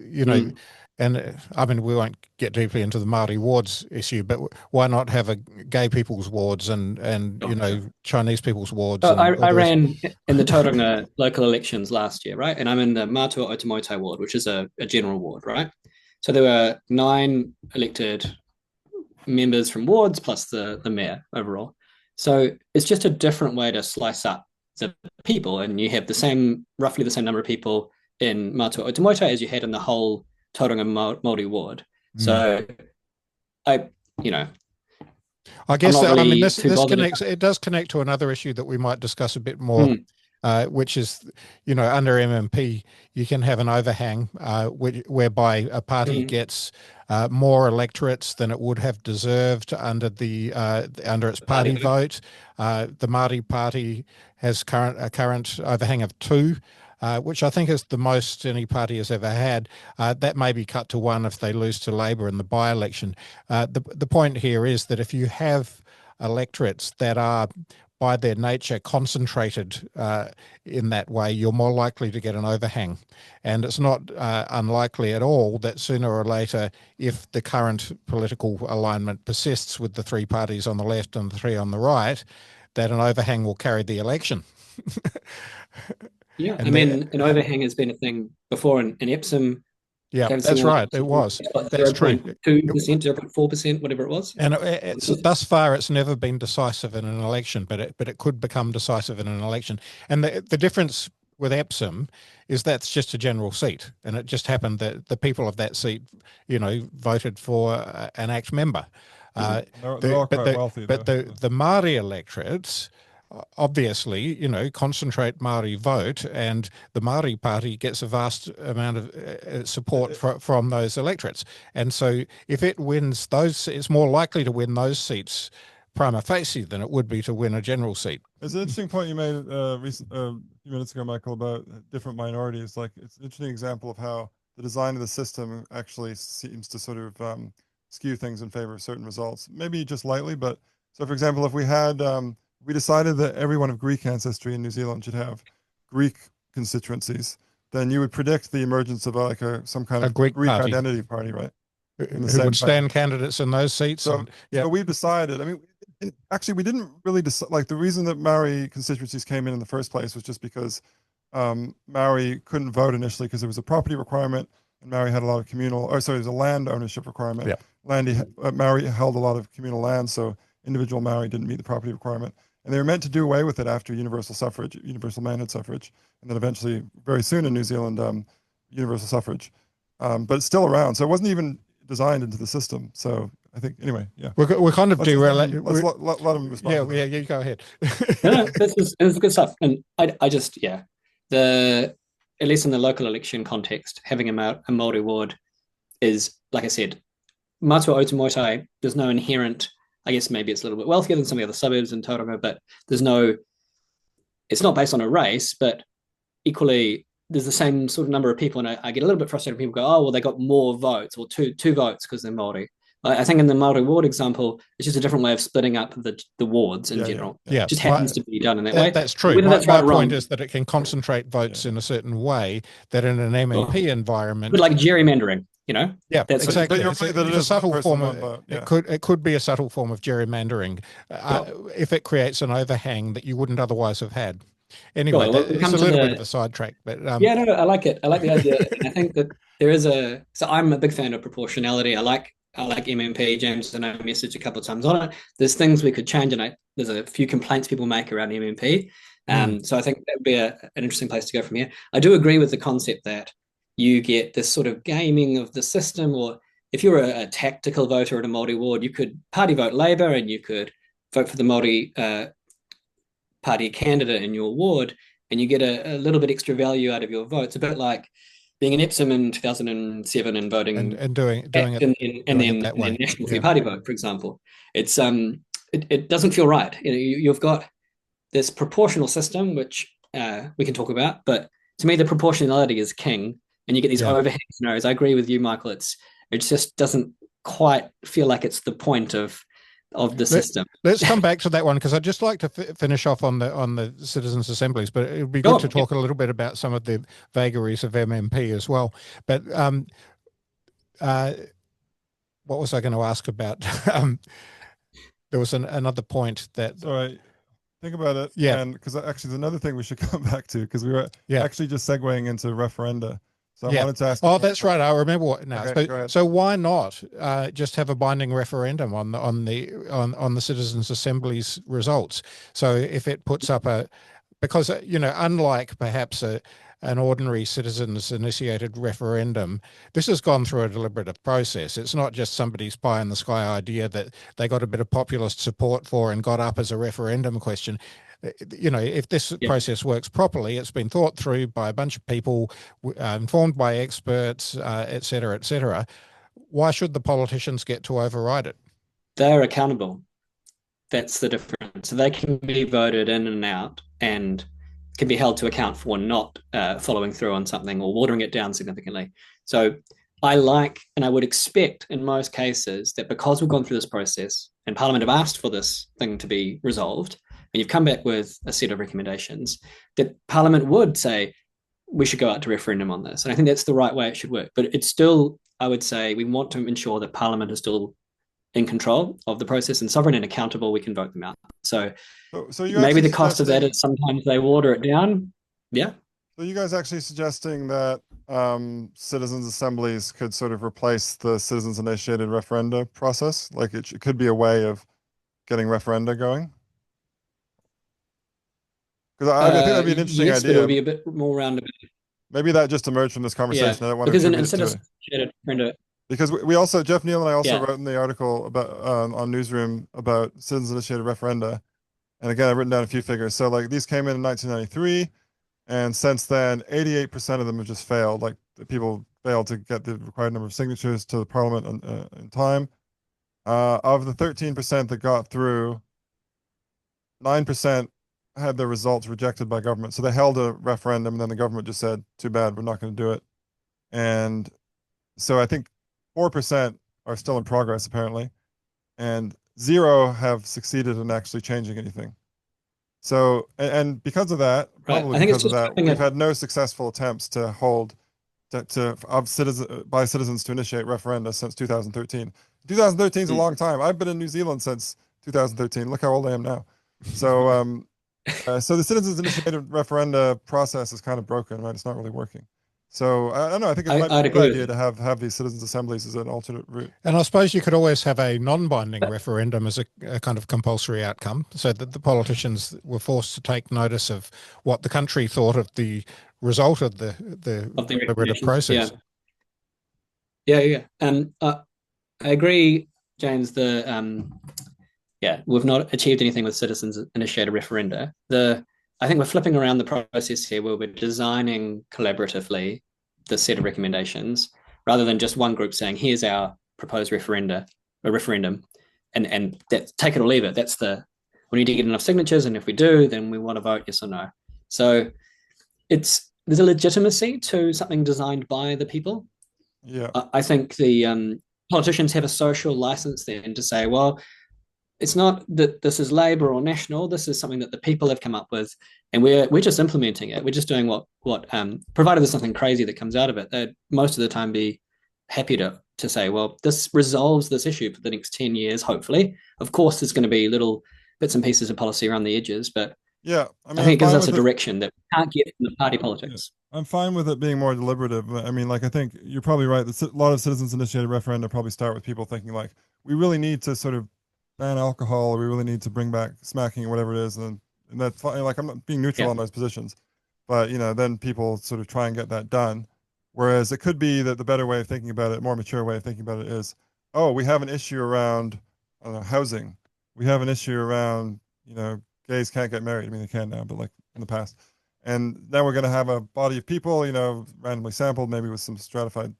and I mean, we won't get deeply into the Māori wards issue, but why not have a gay people's wards and Chinese people's wards? So I ran in the Tauranga local elections last year, right? And I'm in the Matua Otamoto ward, which is a general ward, right? So there were 9 elected members from wards plus the mayor overall. So it's just a different way to slice up the people, and you have roughly the same number of people in Matua Otamoto as you had in the whole Tauranga Māori ward. So I guess really I mean this connects. It does connect to another issue that we might discuss a bit more, which is under MMP you can have an overhang whereby a party gets more electorates than it would have deserved under its party vote. The Māori Party has a current overhang of 2. Which I think is the most any party has ever had. That may be cut to 1 if they lose to Labour in the by-election. The point here is that if you have electorates that are by their nature concentrated in that way, you're more likely to get an overhang. And it's not unlikely at all that sooner or later, if the current political alignment persists with the 3 parties on the left and the 3 on the right, that an overhang will carry the election. Yeah, I mean, an overhang has been a thing before in Epsom. Yeah, that's right. It was. That's true. 2%, 0.4%, whatever it was. And thus far, it's never been decisive in an election, but it could become decisive in an election. And the difference with Epsom is that's just a general seat, and it just happened that the people of that seat, voted for an ACT member. They're all quite wealthy, but the Māori electorates obviously, concentrate Māori vote, and the Māori Party gets a vast amount of support from those electorates. And so if it wins those, it's more likely to win those seats prima facie than it would be to win a general seat. It's an interesting point you made a few minutes ago, Michael, about different minorities. Like, it's an interesting example of how the design of the system actually seems to sort of skew things in favor of certain results. Maybe just lightly, but so for example, if we had we decided that everyone of Greek ancestry in New Zealand should have Greek constituencies, then you would predict the emergence of some kind of Greek identity party, right? Who would stand candidates in those seats. So we've decided, I mean, actually we didn't really decide, like the reason that Maori constituencies came in the first place was just because Maori couldn't vote initially because there was a property requirement, and Maori had a lot of there's a land ownership requirement. Yeah. Maori held a lot of communal land, so individual Maori didn't meet the property requirement. And they were meant to do away with it after universal suffrage, universal manhood suffrage, and then eventually, very soon in New Zealand, universal suffrage. But it's still around, so it wasn't even designed into the system. So I think anyway. Yeah, we're kind of derailing. Let's let him respond. Yeah, you go ahead. No, this is good stuff, and I just the at least in the local election context, having a Māori ward is, like I said, Matua Otamotai. There's no inherent. I guess maybe it's a little bit wealthier than some of the other suburbs in Tauranga, but there's no. It's not based on a race, but equally there's the same sort of number of people, and I get a little bit frustrated when people go, oh well, they got more votes or two votes because they're Māori. I think in the Māori ward example, it's just a different way of splitting up the wards in general. Yeah. It just happens to be done in that way. That's true. Whether that's my right or point wrong, is that it can concentrate votes in a certain way that in an MMP environment, but like gerrymandering, yeah, that's exactly. But it's you're right that it a is subtle form one of vote, yeah. it could be a subtle form of gerrymandering if it creates an overhang that you wouldn't otherwise have had. Anyway, it's a little bit of a sidetrack, but yeah, no, I like it. I like the idea. And I think that there is so I'm a big fan of proportionality. I like MMP. James and I messaged a couple of times on it. There's things we could change, and there's a few complaints people make around MMP. So I think that would be an interesting place to go from here. I do agree with the concept that you get this sort of gaming of the system, or if you're a tactical voter at a Māori ward, you could party vote Labour and you could vote for the Māori party candidate in your ward, and you get a little bit extra value out of your vote. It's a bit like being in Epsom in 2007 and voting and doing it and then that way. National Free Party vote, for example. It's it doesn't feel right. You've got this proportional system, which we can talk about, but to me the proportionality is king, and you get these overhang scenarios. I agree with you, Michael. It just doesn't quite feel like it's the point of the system. Let's come back to that one, because I'd just like to finish off on the citizens' assemblies, but it would be good to talk a little bit about some of the vagaries of MMP as well. But what was I going to ask about? There was another point that... Sorry, think about it. Yeah. And because actually there's another thing we should come back to, because we were actually just segueing into referenda. So I wanted to ask. Oh, that's right. I remember what now. Okay, so why not just have a binding referendum on the citizens' assemblies results? So if it puts up because unlike perhaps an ordinary citizens initiated referendum, this has gone through a deliberative process. It's not just somebody's pie in the sky idea that they got a bit of populist support for and got up as a referendum question. If this process works properly, it's been thought through by a bunch of people, informed by experts, et cetera, et cetera. Why should the politicians get to override it? They're accountable. That's the difference. So they can be voted in and out and can be held to account for not following through on something or watering it down significantly. So I and I would expect in most cases that because we've gone through this process and Parliament have asked for this thing to be resolved, and you've come back with a set of recommendations, that Parliament would say, we should go out to referendum on this. And I think that's the right way it should work. But it's still, I would say, we want to ensure that Parliament is still in control of the process and sovereign and accountable. We can vote them out. So maybe the cost of that is sometimes they water it down. Yeah. So you guys actually suggesting that citizens' assemblies could sort of replace the citizens initiated referenda process? Like it could be a way of getting referenda going? Because I think that'd be an interesting idea. But it would be a bit more roundabout. Maybe that just emerged from this conversation. Yeah, I don't want because to instead of referenda, because we also, Jeff Neal and I also wrote in the article about on Newsroom about citizens initiated referenda, and again I've written down a few figures. So like these came in 1993, and since then 88% of them have just failed. Like the people failed to get the required number of signatures to the Parliament in time. Of the 13% that got through, 9% had their results rejected by government. So they held a referendum, and then the government just said, too bad, we're not going to do it. And so I think 4% are still in progress, apparently, and 0 have succeeded in actually changing anything. So, and because of that, probably because of that, we've had no successful attempts to hold by citizens to initiate referenda since 2013. 2013 is a long time. I've been in New Zealand since 2013. Look how old I am now. So, so the citizens initiated referenda process is kind of broken, right? It's not really working. So I don't know. I think it might be a good idea to have these citizens assemblies as an alternate route. And I suppose you could always have a non-binding referendum as a kind of compulsory outcome, so that the politicians were forced to take notice of what the country thought of the result of the deliberative process. Yeah. I agree. James, we've not achieved anything with citizens initiated referenda. I think we're flipping around the process here where we're designing collaboratively the set of recommendations rather than just one group saying, here's our proposed referendum, and that take it or leave it. We need to get enough signatures, and if we do, then we want to vote yes or no. So there's a legitimacy to something designed by the people. Yeah. I think the politicians have a social license then to say, well, it's not that this is Labour or National. This is something that the people have come up with, and we're just implementing it. We're just doing what provided there's something crazy that comes out of it. They'd most of the time be happy to say, well, this resolves this issue for the next 10 years, hopefully. Of course, there's going to be little bits and pieces of policy around the edges, but yeah, I mean, I think it gives us a direction that we can't get from the party politics. Yeah. I'm fine with it being more deliberative. I mean, like, I think you're probably right. A lot of citizens-initiated referenda probably start with people thinking, like, we really need to sort of ban alcohol, or we really need to bring back smacking, or whatever it is, and that's fine. Like, I'm not being neutral on those positions, but then people sort of try and get that done. Whereas it could be that the better way of thinking about it, more mature way of thinking about it is, oh, we have an issue around, I don't know, housing. We have an issue around, gays can't get married. I mean, they can now, but like in the past. And then we're going to have a body of people, randomly sampled, maybe with some stratified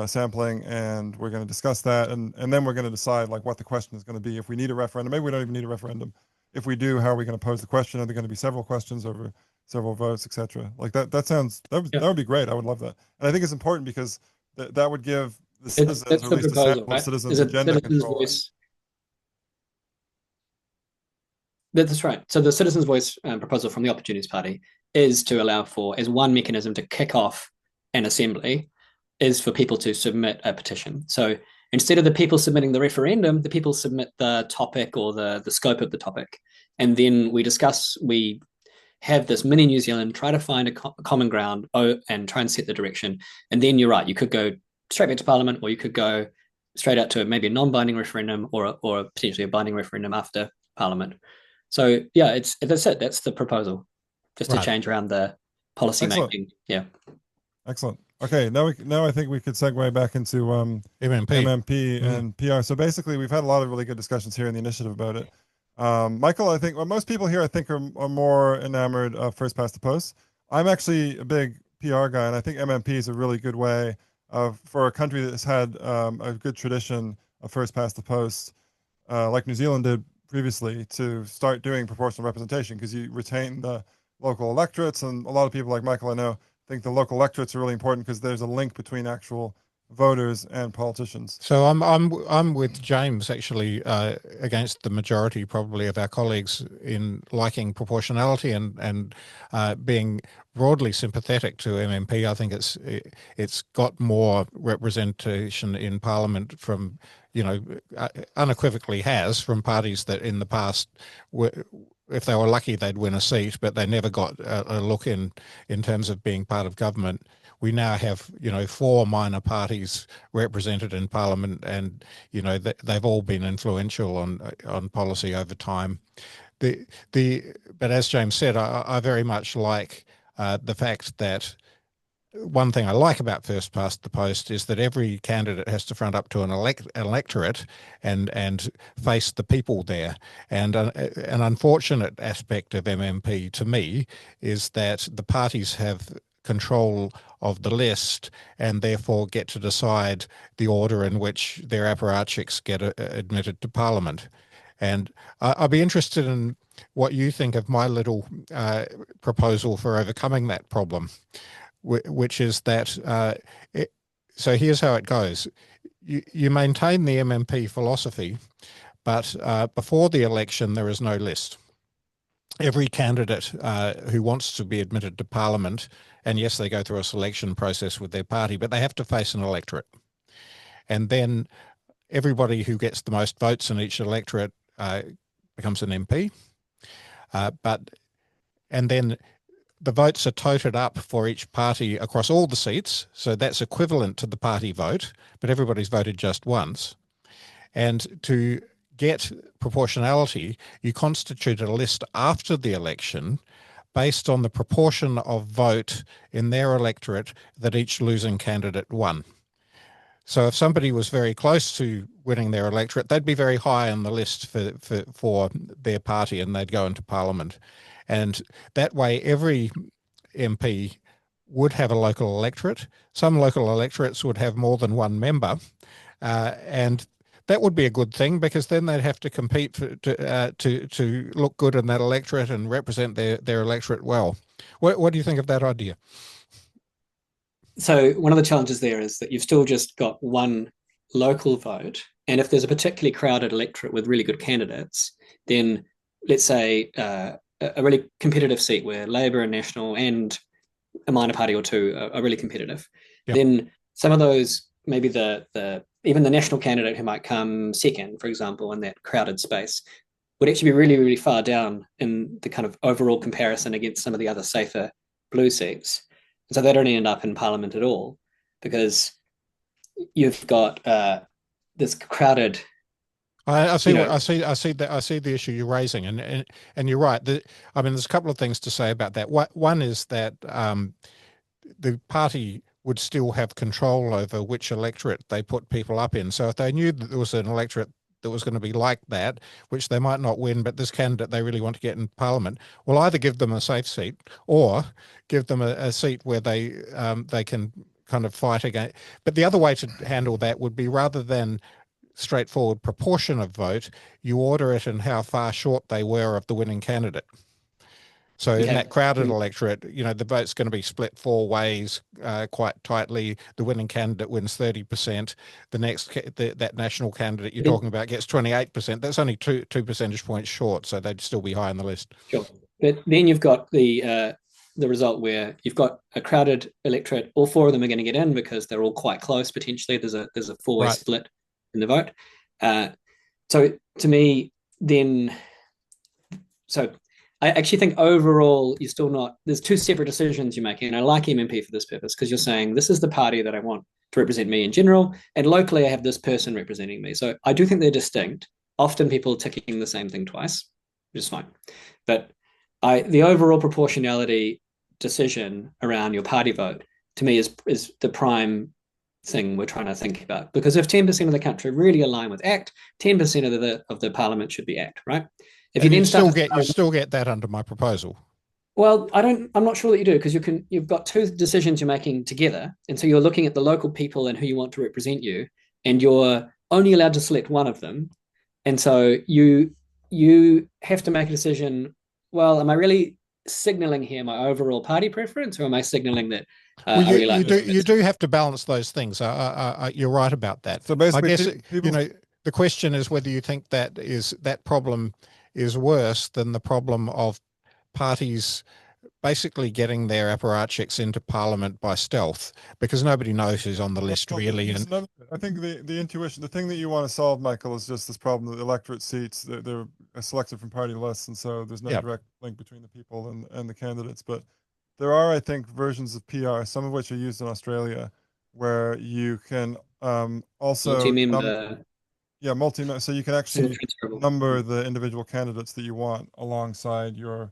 sampling, and we're going to discuss that, and then we're going to decide like what the question is going to be. If we need a referendum, maybe we don't even need a referendum. If we do, how are we going to pose the question? Are there going to be several questions over several votes, etc.? Like that would be great. I would love that, and I think it's important because that would give the citizens, or at least the sample of citizens, agenda control. That's right. So the Citizens' Voice proposal from the Opportunist Party is to allow for, as one mechanism to kick off an assembly, is for people to submit a petition. So instead of the people submitting the referendum, the people submit the topic or the scope of the topic. And then we have this mini New Zealand, try to find a common ground and try and set the direction. And then you're right, you could go straight back to Parliament, or you could go straight out to maybe a non-binding referendum or potentially a binding referendum after Parliament. So yeah, that's it. That's the proposal, just to change around the policy making. Yeah. Excellent. Okay, now I think we could segue back into MMP and PR. So basically, we've had a lot of really good discussions here in the initiative about it. Michael, I think most people here, I think, are more enamored of first past the post. I'm actually a big PR guy, and I think MMP is a really good way for a country that's had a good tradition of first past the post, like New Zealand did previously, to start doing proportional representation, because you retain the local electorates, and a lot of people like Michael, I know, think the local electorates are really important because there's a link between actual voters and politicians. So I'm with James, actually, against the majority probably of our colleagues in liking proportionality and being broadly sympathetic to MMP. I think it's got more representation in Parliament from, unequivocally has, from parties that in the past if they were lucky, they'd win a seat, but they never got a look in terms of being part of government. We now have, 4 minor parties represented in Parliament, and, they've all been influential on policy over time. But as James said, I very much like the fact that one thing I like about first past the post is that every candidate has to front up to an electorate and face the people there. And an unfortunate aspect of MMP to me is that the parties have control of the list and therefore get to decide the order in which their apparatchiks get admitted to Parliament. And I'd be interested in what you think of my little proposal for overcoming that problem, which is that, so here's how it goes. You maintain the MMP philosophy, but before the election, there is no list. Every candidate who wants to be admitted to Parliament, and yes, they go through a selection process with their party, but they have to face an electorate. And then everybody who gets the most votes in each electorate becomes an MP. And then the votes are toted up for each party across all the seats. So that's equivalent to the party vote, but everybody's voted just once. And to get proportionality, you constitute a list after the election based on the proportion of vote in their electorate that each losing candidate won. So if somebody was very close to winning their electorate, they'd be very high on the list for their party, and they'd go into Parliament. And that way, every MP would have a local electorate. Some local electorates would have more than one member, and that would be a good thing, because then they'd have to compete to look good in that electorate and represent their electorate well. What do you think of that idea? So one of the challenges there is that you've still just got one local vote. And if there's a particularly crowded electorate with really good candidates, then let's say a really competitive seat where Labour and National and a minor party or two are really competitive, Yep. then some of those, maybe even the national candidate who might come second, for example, in that crowded space, would actually be really, really far down in the kind of overall comparison against some of the other safer blue seats. So they don't end up in Parliament at all, because you've got this crowded. I see the issue you're raising, and you're right. I mean, there's a couple of things to say about that. One is that the party would still have control over which electorate they put people up in. So if they knew that there was an electorate that was going to be like that, which they might not win, but this candidate they really want to get in Parliament, will either give them a safe seat or give them a seat where they can kind of fight against. But the other way to handle that would be, rather than straightforward proportion of vote, you order it in how far short they were of the winning candidate. So in that crowded electorate, the vote's going to be split four ways quite tightly. The winning candidate wins 30%. The next, that national candidate you're talking about gets 28%. That's only two percentage points short, so they'd still be high on the list. Sure, but then you've got the result where you've got a crowded electorate. All four of them are going to get in because they're all quite close. Potentially, there's a four-way split in the vote. So to me, then, I actually think overall you're still not. There's two separate decisions you're making, and I like MMP for this purpose, because you're saying this is the party that I want to represent me in general, and locally I have this person representing me. So I do think they're distinct. Often people ticking the same thing twice, which is fine. But the overall proportionality decision around your party vote, to me, is the prime thing we're trying to think about. Because if 10% of the country really align with ACT, 10% of the parliament should be ACT, right? If you still get that under my proposal. Well, I'm not sure that you do, because you've got two decisions you're making together, and so you're looking at the local people and who you want to represent you, and you're only allowed to select one of them, and so you have to make a decision. Well, am I really signaling here my overall party preference, or am I signaling that you do have to balance those things? You're right about that. So basically, I guess the question is whether you think that problem is worse than the problem of parties basically getting their apparatchiks into Parliament by stealth, because nobody knows who's on the list really. And I think the intuition, the thing that you want to solve, Michael, is just this problem that the electorate seats, they're selected from party lists, and so there's no direct link between the people and the candidates. But there are, I think, versions of PR, some of which are used in Australia, where you can also multi-member. So you can actually number the individual candidates that you want alongside your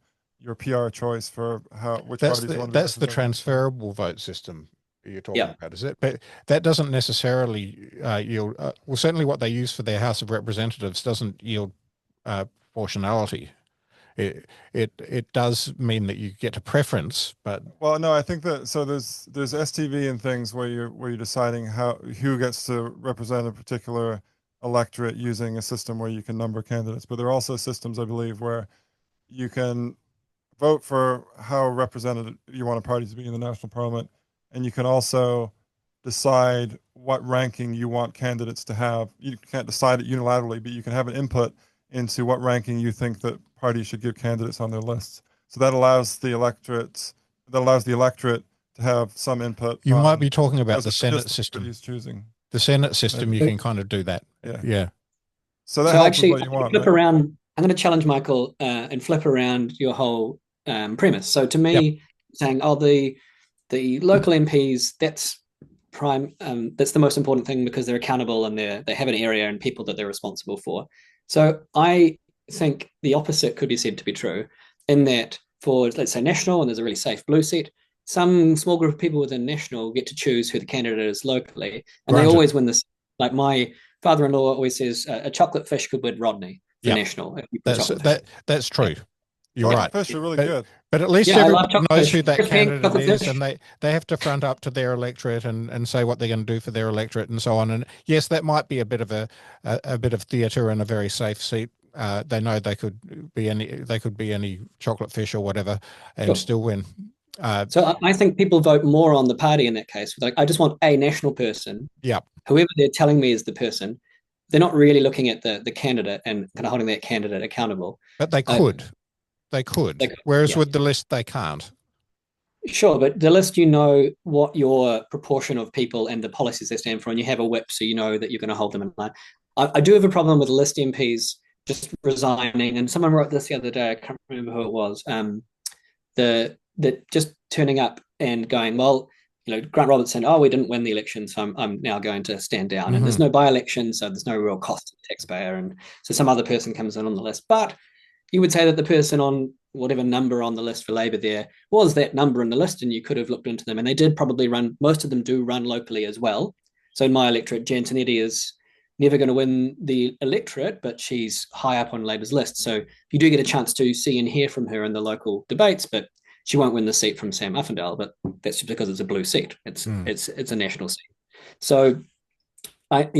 PR choice for which parties you want to be. That's the transferable vote system you're talking about, is it? But that doesn't necessarily yield. Well, certainly what they use for their House of Representatives doesn't yield proportionality. It does mean that you get a preference, but no, I think that there's STV and things where you're deciding who gets to represent a particular electorate using a system where you can number candidates. But there are also systems, I believe, where you can vote for how represented you want a party to be in the national parliament, and you can also decide what ranking you want candidates to have. You can't decide it unilaterally, but you can have an input into what ranking you think that parties should give candidates on their lists. So that allows the electorate to have some input. You might be talking about the Senate system. He's choosing the Senate system. You can kind of do that. Yeah. So that helps with what you want. Flip around. I'm going to challenge Michael and flip around your whole premise. So to me, saying, the local MPs, that's prime. That's the most important thing, because they're accountable and they have an area and people that they're responsible for. So I think the opposite could be said to be true, in that for, let's say, national, and there's a really safe blue seat, some small group of people within national get to choose who the candidate is locally, and they Granted. always win this. Like my father-in-law always says, a chocolate fish could win Rodney for Yep. national. If you put That's chocolate fish. that's true. You're Chocolate right. fish are really But, good. but at least Yeah, I love everybody chocolate knows fish. who that Chris Pink, candidate chocolate is, fish. and they have to front up to their electorate and say what they're going to do for their electorate and so on. And yes, that might be a bit of a bit of theatre and a very safe seat. They know they could be any chocolate fish or whatever and Sure. still win. So I think people vote more on the party in that case. Like, I just want a national person. Yeah. Whoever they're telling me is the person. They're not really looking at the candidate and kind of holding that candidate accountable. But they could. They could. Whereas yeah. with the list, they can't. Sure, but the list, you know what your proportion of people and the policies they stand for, and you have a whip, so you know that you're going to hold them in line. I do have a problem with list MPs just resigning, and someone wrote this the other day. I can't remember who it was. The just turning up and going, well, Grant Robertson, oh, we didn't win the election, so I'm now going to stand down. And there's no by-election, so there's no real cost to the taxpayer. And so some other person comes in on the list. But you would say that the person on whatever number on the list for Labour there was that number in the list, and you could have looked into them. And they did probably run, most of them do run locally as well. So in my electorate, Jan Tinetti is never going to win the electorate, but she's high up on Labour's list. So you do get a chance to see and hear from her in the local debates, but she won't win the seat from Sam Uffindale, but that's just because it's a blue seat. It's a national seat. So I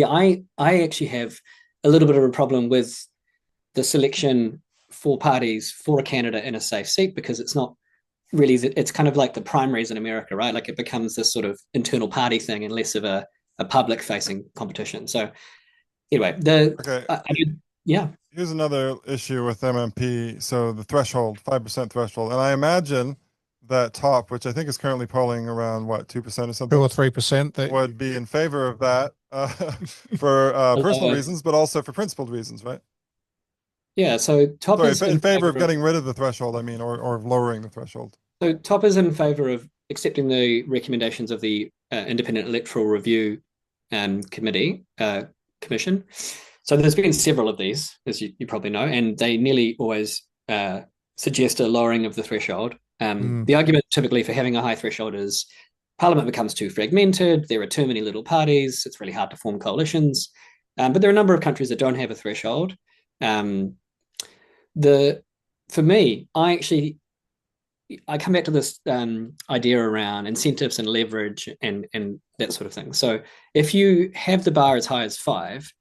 actually have a little bit of a problem with the selection for parties for a candidate in a safe seat, because it's not really, it's kind of like the primaries in America, right? Like it becomes this sort of internal party thing and less of a public facing competition. So anyway, yeah. Here's another issue with MMP. So the threshold, 5% threshold. And I imagine that Top, which I think is currently polling around, what, 2% or something? 2 or 3%. Would be in favor of that for personal reasons, but also for principled reasons, right? Yeah, so Top is in favor of getting rid of the threshold, I mean, or lowering the threshold. So Top is in favor of accepting the recommendations of the Independent Electoral Review Commission. So there's been several of these, as you probably know, and they nearly always suggest a lowering of the threshold. The argument typically for having a high threshold is Parliament becomes too fragmented, there are too many little parties, it's really hard to form coalitions. But there are a number of countries that don't have a threshold. For me, I come back to this idea around incentives and leverage and that sort of thing. So if you have the bar as high as 5,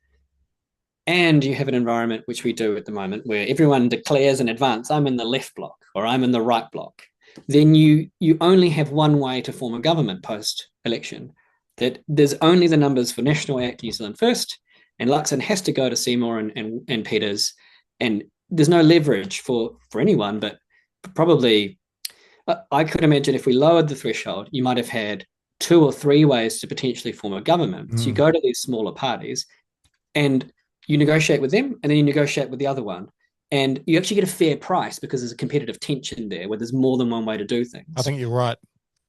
and you have an environment, which we do at the moment, where everyone declares in advance, I'm in the left block or I'm in the right block, then you only have one way to form a government post-election. That there's only the numbers for National Act New Zealand First, and Luxon has to go to Seymour and Peters, and there's no leverage for anyone, but probably I could imagine if we lowered the threshold, you might have had 2 or 3 ways to potentially form a government. So you go to these smaller parties and you negotiate with them, and then you negotiate with the other one. And you actually get a fair price because there's a competitive tension there where there's more than one way to do things. I think you're right.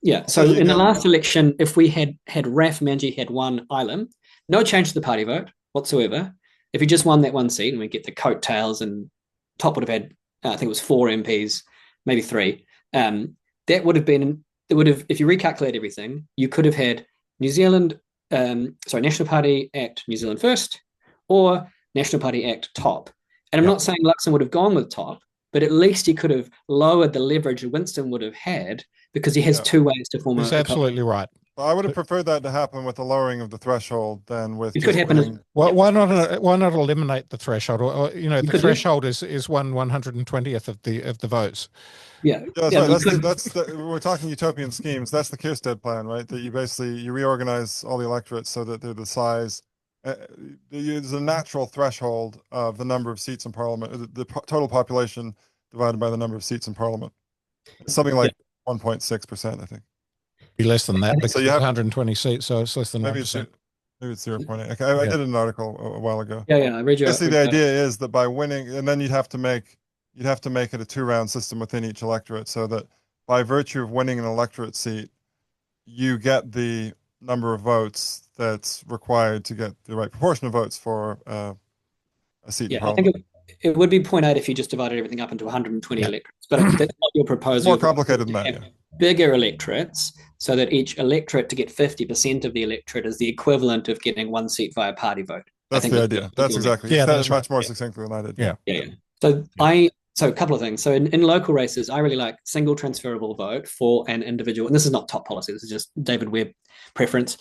Yeah. So in the last election, if we had Raf Manji had won Ilam, no change to the party vote whatsoever. If he just won that one seat and we get the coattails, and Top would have had, I think it was 4 MPs, maybe 3. That would have been, if you recalculate everything, you could have had National Party Act New Zealand First, or National Party Act Top. And I'm not saying Luxon would have gone with Top, but at least he could have lowered the leverage Winston would have had, because he has 2 ways to form He's absolutely right. Well, I would have preferred that to happen with the lowering of the threshold than with. It could happen. Why not eliminate the threshold? Or the threshold is 1/120th of the votes. Yeah, that's we're talking utopian schemes. That's the Kierstead plan, right? That you reorganize all the electorates so that they're the size. There's a natural threshold of the number of seats in Parliament, the total population divided by the number of seats in Parliament. It's something like 1.6%, I think. Be less than that, because so you have 120 seats, so it's less than 1%. Maybe it's 0.8. Okay, I did an article a while ago. Yeah, I read you. Basically, the idea is that by winning, and then you'd have to make it a 2-round system within each electorate, so that by virtue of winning an electorate seat, you get the number of votes that's required to get the right proportion of votes for a seat in Parliament. It would be 0.8 if you just divided everything up into 120 Yeah. electorates, but that's not your proposal. It's more complicated than that. Yeah. Bigger electorates, so that each electorate to get 50% of the electorate is the equivalent of getting one seat via party vote. That's the idea. That's exactly. Yeah, that's that's much right. more succinctly than I did. Yeah. Yeah. So a couple of things. So in local races, I really like single transferable vote for an individual. And this is not top policy. This is just David Webb preference.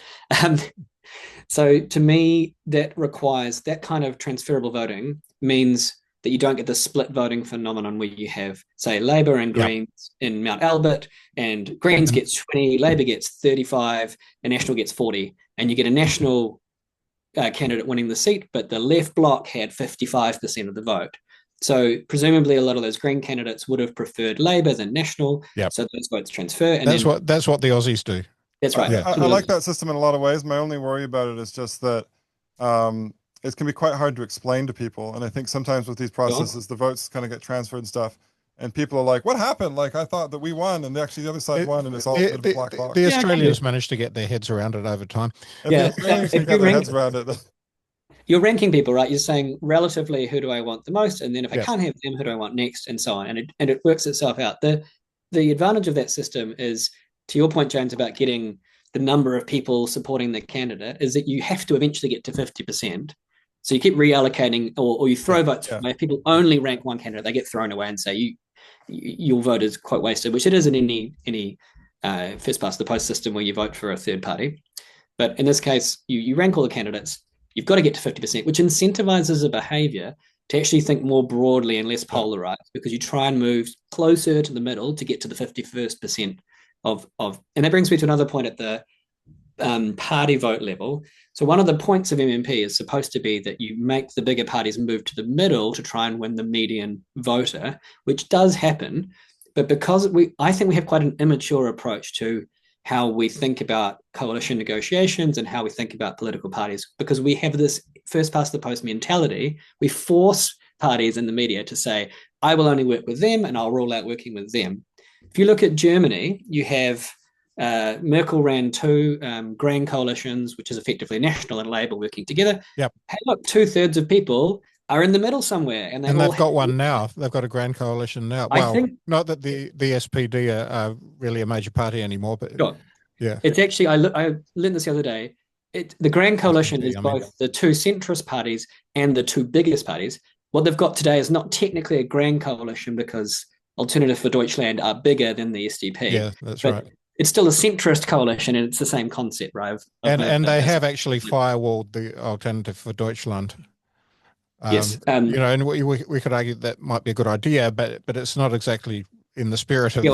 So to me, that requires that kind of transferable voting means that you don't get the split voting phenomenon where you have, say, Labour and Greens in Mount Albert, and Greens gets 20, Labour gets 35, and National gets 40. And you get a National candidate winning the seat, but the left bloc had 55% of the vote. So presumably a lot of those Green candidates would have preferred Labour than National. Yep. So those votes transfer. And that's what the Aussies do. That's right. I like that system in a lot of ways. My only worry about it is just that it can be quite hard to explain to people. And I think sometimes with these processes, the votes kind of get transferred and stuff. And people are like, what happened? Like, I thought that we won, and actually the other side won, and it's all a black box. The Australians managed to get their heads around it over time. The Australians can get their heads around it. You're ranking people, right? You're saying relatively, who do I want the most? And then if I can't have them, who do I want next? And so on. And it works itself out. The advantage of that system is, to your point, James, about getting the number of people supporting the candidate, is that you have to eventually get to 50%. So you keep reallocating, or you throw votes away. If people only rank one candidate, they get thrown away and say your vote is quite wasted, which it is in any first past the post system where you vote for a third party. But in this case, you rank all the candidates. You've got to get to 50%, which incentivizes a behavior to actually think more broadly and less polarized, because you try and move closer to the middle to get to the 51st percent of. And that brings me to another point at the party vote level. So one of the points of MMP is supposed to be that you make the bigger parties move to the middle to try and win the median voter, which does happen. But because I think we have quite an immature approach to how we think about coalition negotiations and how we think about political parties, because we have this first past the post mentality. We force parties in the media to say, I will only work with them and I'll rule out working with them. If you look at Germany, you have Merkel ran two Green coalitions, which is effectively National and Labour working together. Yep. Hey, look, 2/3 of people are in the middle somewhere. And they've got one now. They've got a Grand Coalition now. Well, I think, not that the SPD are really a major party anymore, but yeah. It's actually, I learned this the other day. The Grand Coalition is both the two centrist parties and the two biggest parties. What they've got today is not technically a Grand Coalition because Alternative for Deutschland are bigger than the SDP. Yeah, that's right. It's still a centrist coalition, and it's the same concept, right? And they have actually firewalled the Alternative for Deutschland. Yes, and we could argue that might be a good idea, but it's not exactly in the spirit of. A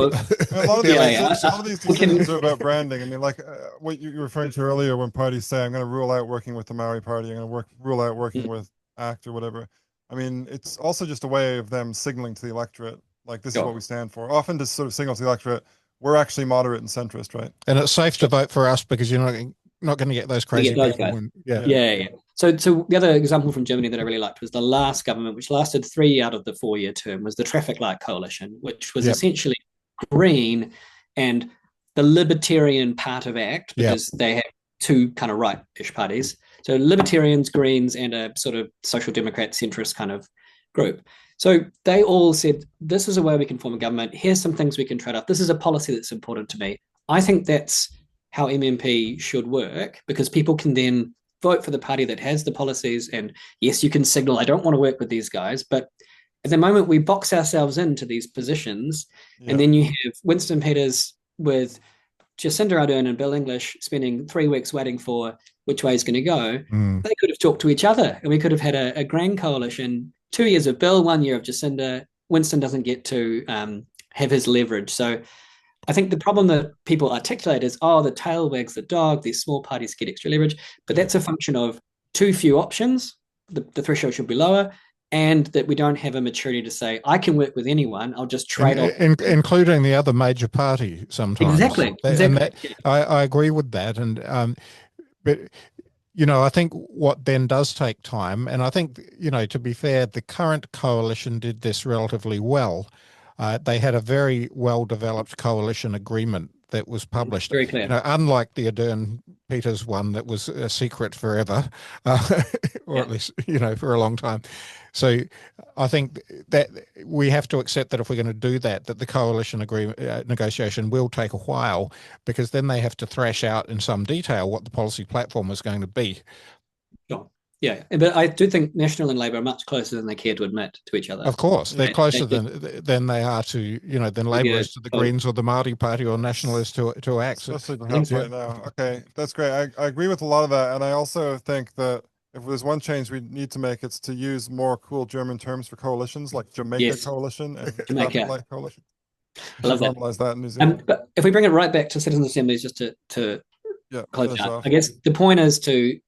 lot of these decisions are about branding. I mean, like what you were referring to earlier, when parties say, "I'm going to rule out working with the Maori Party. I'm going to rule out working with ACT or whatever." I mean, it's also just a way of them signaling to the electorate, like, this is what we stand for. Often to sort of signal to the electorate, we're actually moderate and centrist, right? And it's safe to vote for us because you're not going to get those crazy people. Yeah. So the other example from Germany that I really liked was the last government, which lasted 3 out of the 4-year term, was the Traffic Light Coalition, which was essentially Green and the Libertarian part of ACT, because they have two kind of right-ish parties. So Libertarians, Greens, and a sort of Social Democrat centrist kind of group. So they all said, this is a way we can form a government. Here's some things we can trade off. This is a policy that's important to me. I think that's how MMP should work, because people can then vote for the party that has the policies. And yes, you can signal, I don't want to work with these guys. But at the moment, we box ourselves into these positions. And then you have Winston Peters with Jacinda Ardern and Bill English spending 3 weeks waiting for which way he's going to go. They could have talked to each other, and we could have had a grand coalition. 2 years of Bill, 1 year of Jacinda. Winston doesn't get to have his leverage. So I think the problem that people articulate is, the tail wags the dog, these small parties get extra leverage. But that's a function of too few options. The threshold should be lower. And that we don't have a maturity to say, I can work with anyone, I'll just trade off. Including the other major party sometimes. Exactly. I agree with that. But I think what then does take time, and I think, to be fair, the current coalition did this relatively well. They had a very well-developed coalition agreement that was published. Very clear. Unlike the Ardern Peter's one that was a secret forever, or Yeah. at least, for a long time. So I think that we have to accept that if we're going to do that, that the coalition agreement negotiation will take a while, because then they have to thrash out in some detail what the policy platform is going to be. Sure. Yeah, but I do think National and Labour are much closer than they care to admit to each other. Of course, they're closer They- than they are to, than Labour Yeah, is to the Greens or the Māori Party or National is to ACT. Especially think perhaps so. right now. Okay, that's great. I agree with a lot of that, and I also think that if there's one change we need to make, it's to use more cool German terms for coalitions, like Jamaica Yes. coalition and Jamaica. traffic light coalition. I love that. Normalize that in New Zealand. But if we bring it right back to citizen assemblies, just to Yeah, close finish out, off. I guess the point is to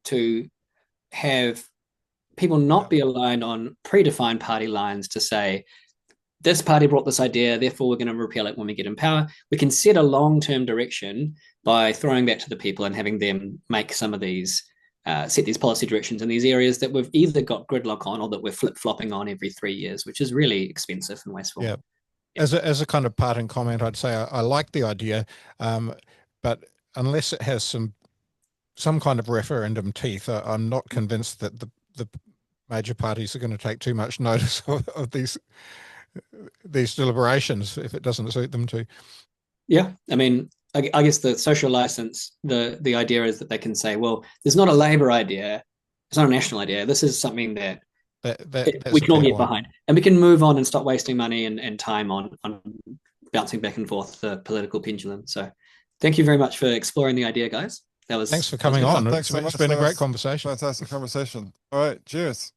have people not be aligned on predefined party lines to say, this party brought this idea, therefore we're going to repeal it when we get in power. We can set a long-term direction by throwing back to the people and having them make some of these, set these policy directions in these areas that we've either got gridlock on or that we're flip-flopping on every 3 years, which is really expensive and wasteful. Yeah. As a kind of parting comment, I'd say I like the idea, but unless it has some kind of referendum teeth, I'm not convinced that the major parties are going to take too much notice of these deliberations if it doesn't suit them to. Yeah, I mean, I guess the social license, the idea is that they can say, well, there's not a Labour idea, it's not a national idea. This is something that we can all get behind, and we can move on and stop wasting money and time on bouncing back and forth the political pendulum. So, thank you very much for exploring the idea, guys. Thanks for coming on. Thanks so much. It's been a great conversation. Fantastic conversation. All right, cheers.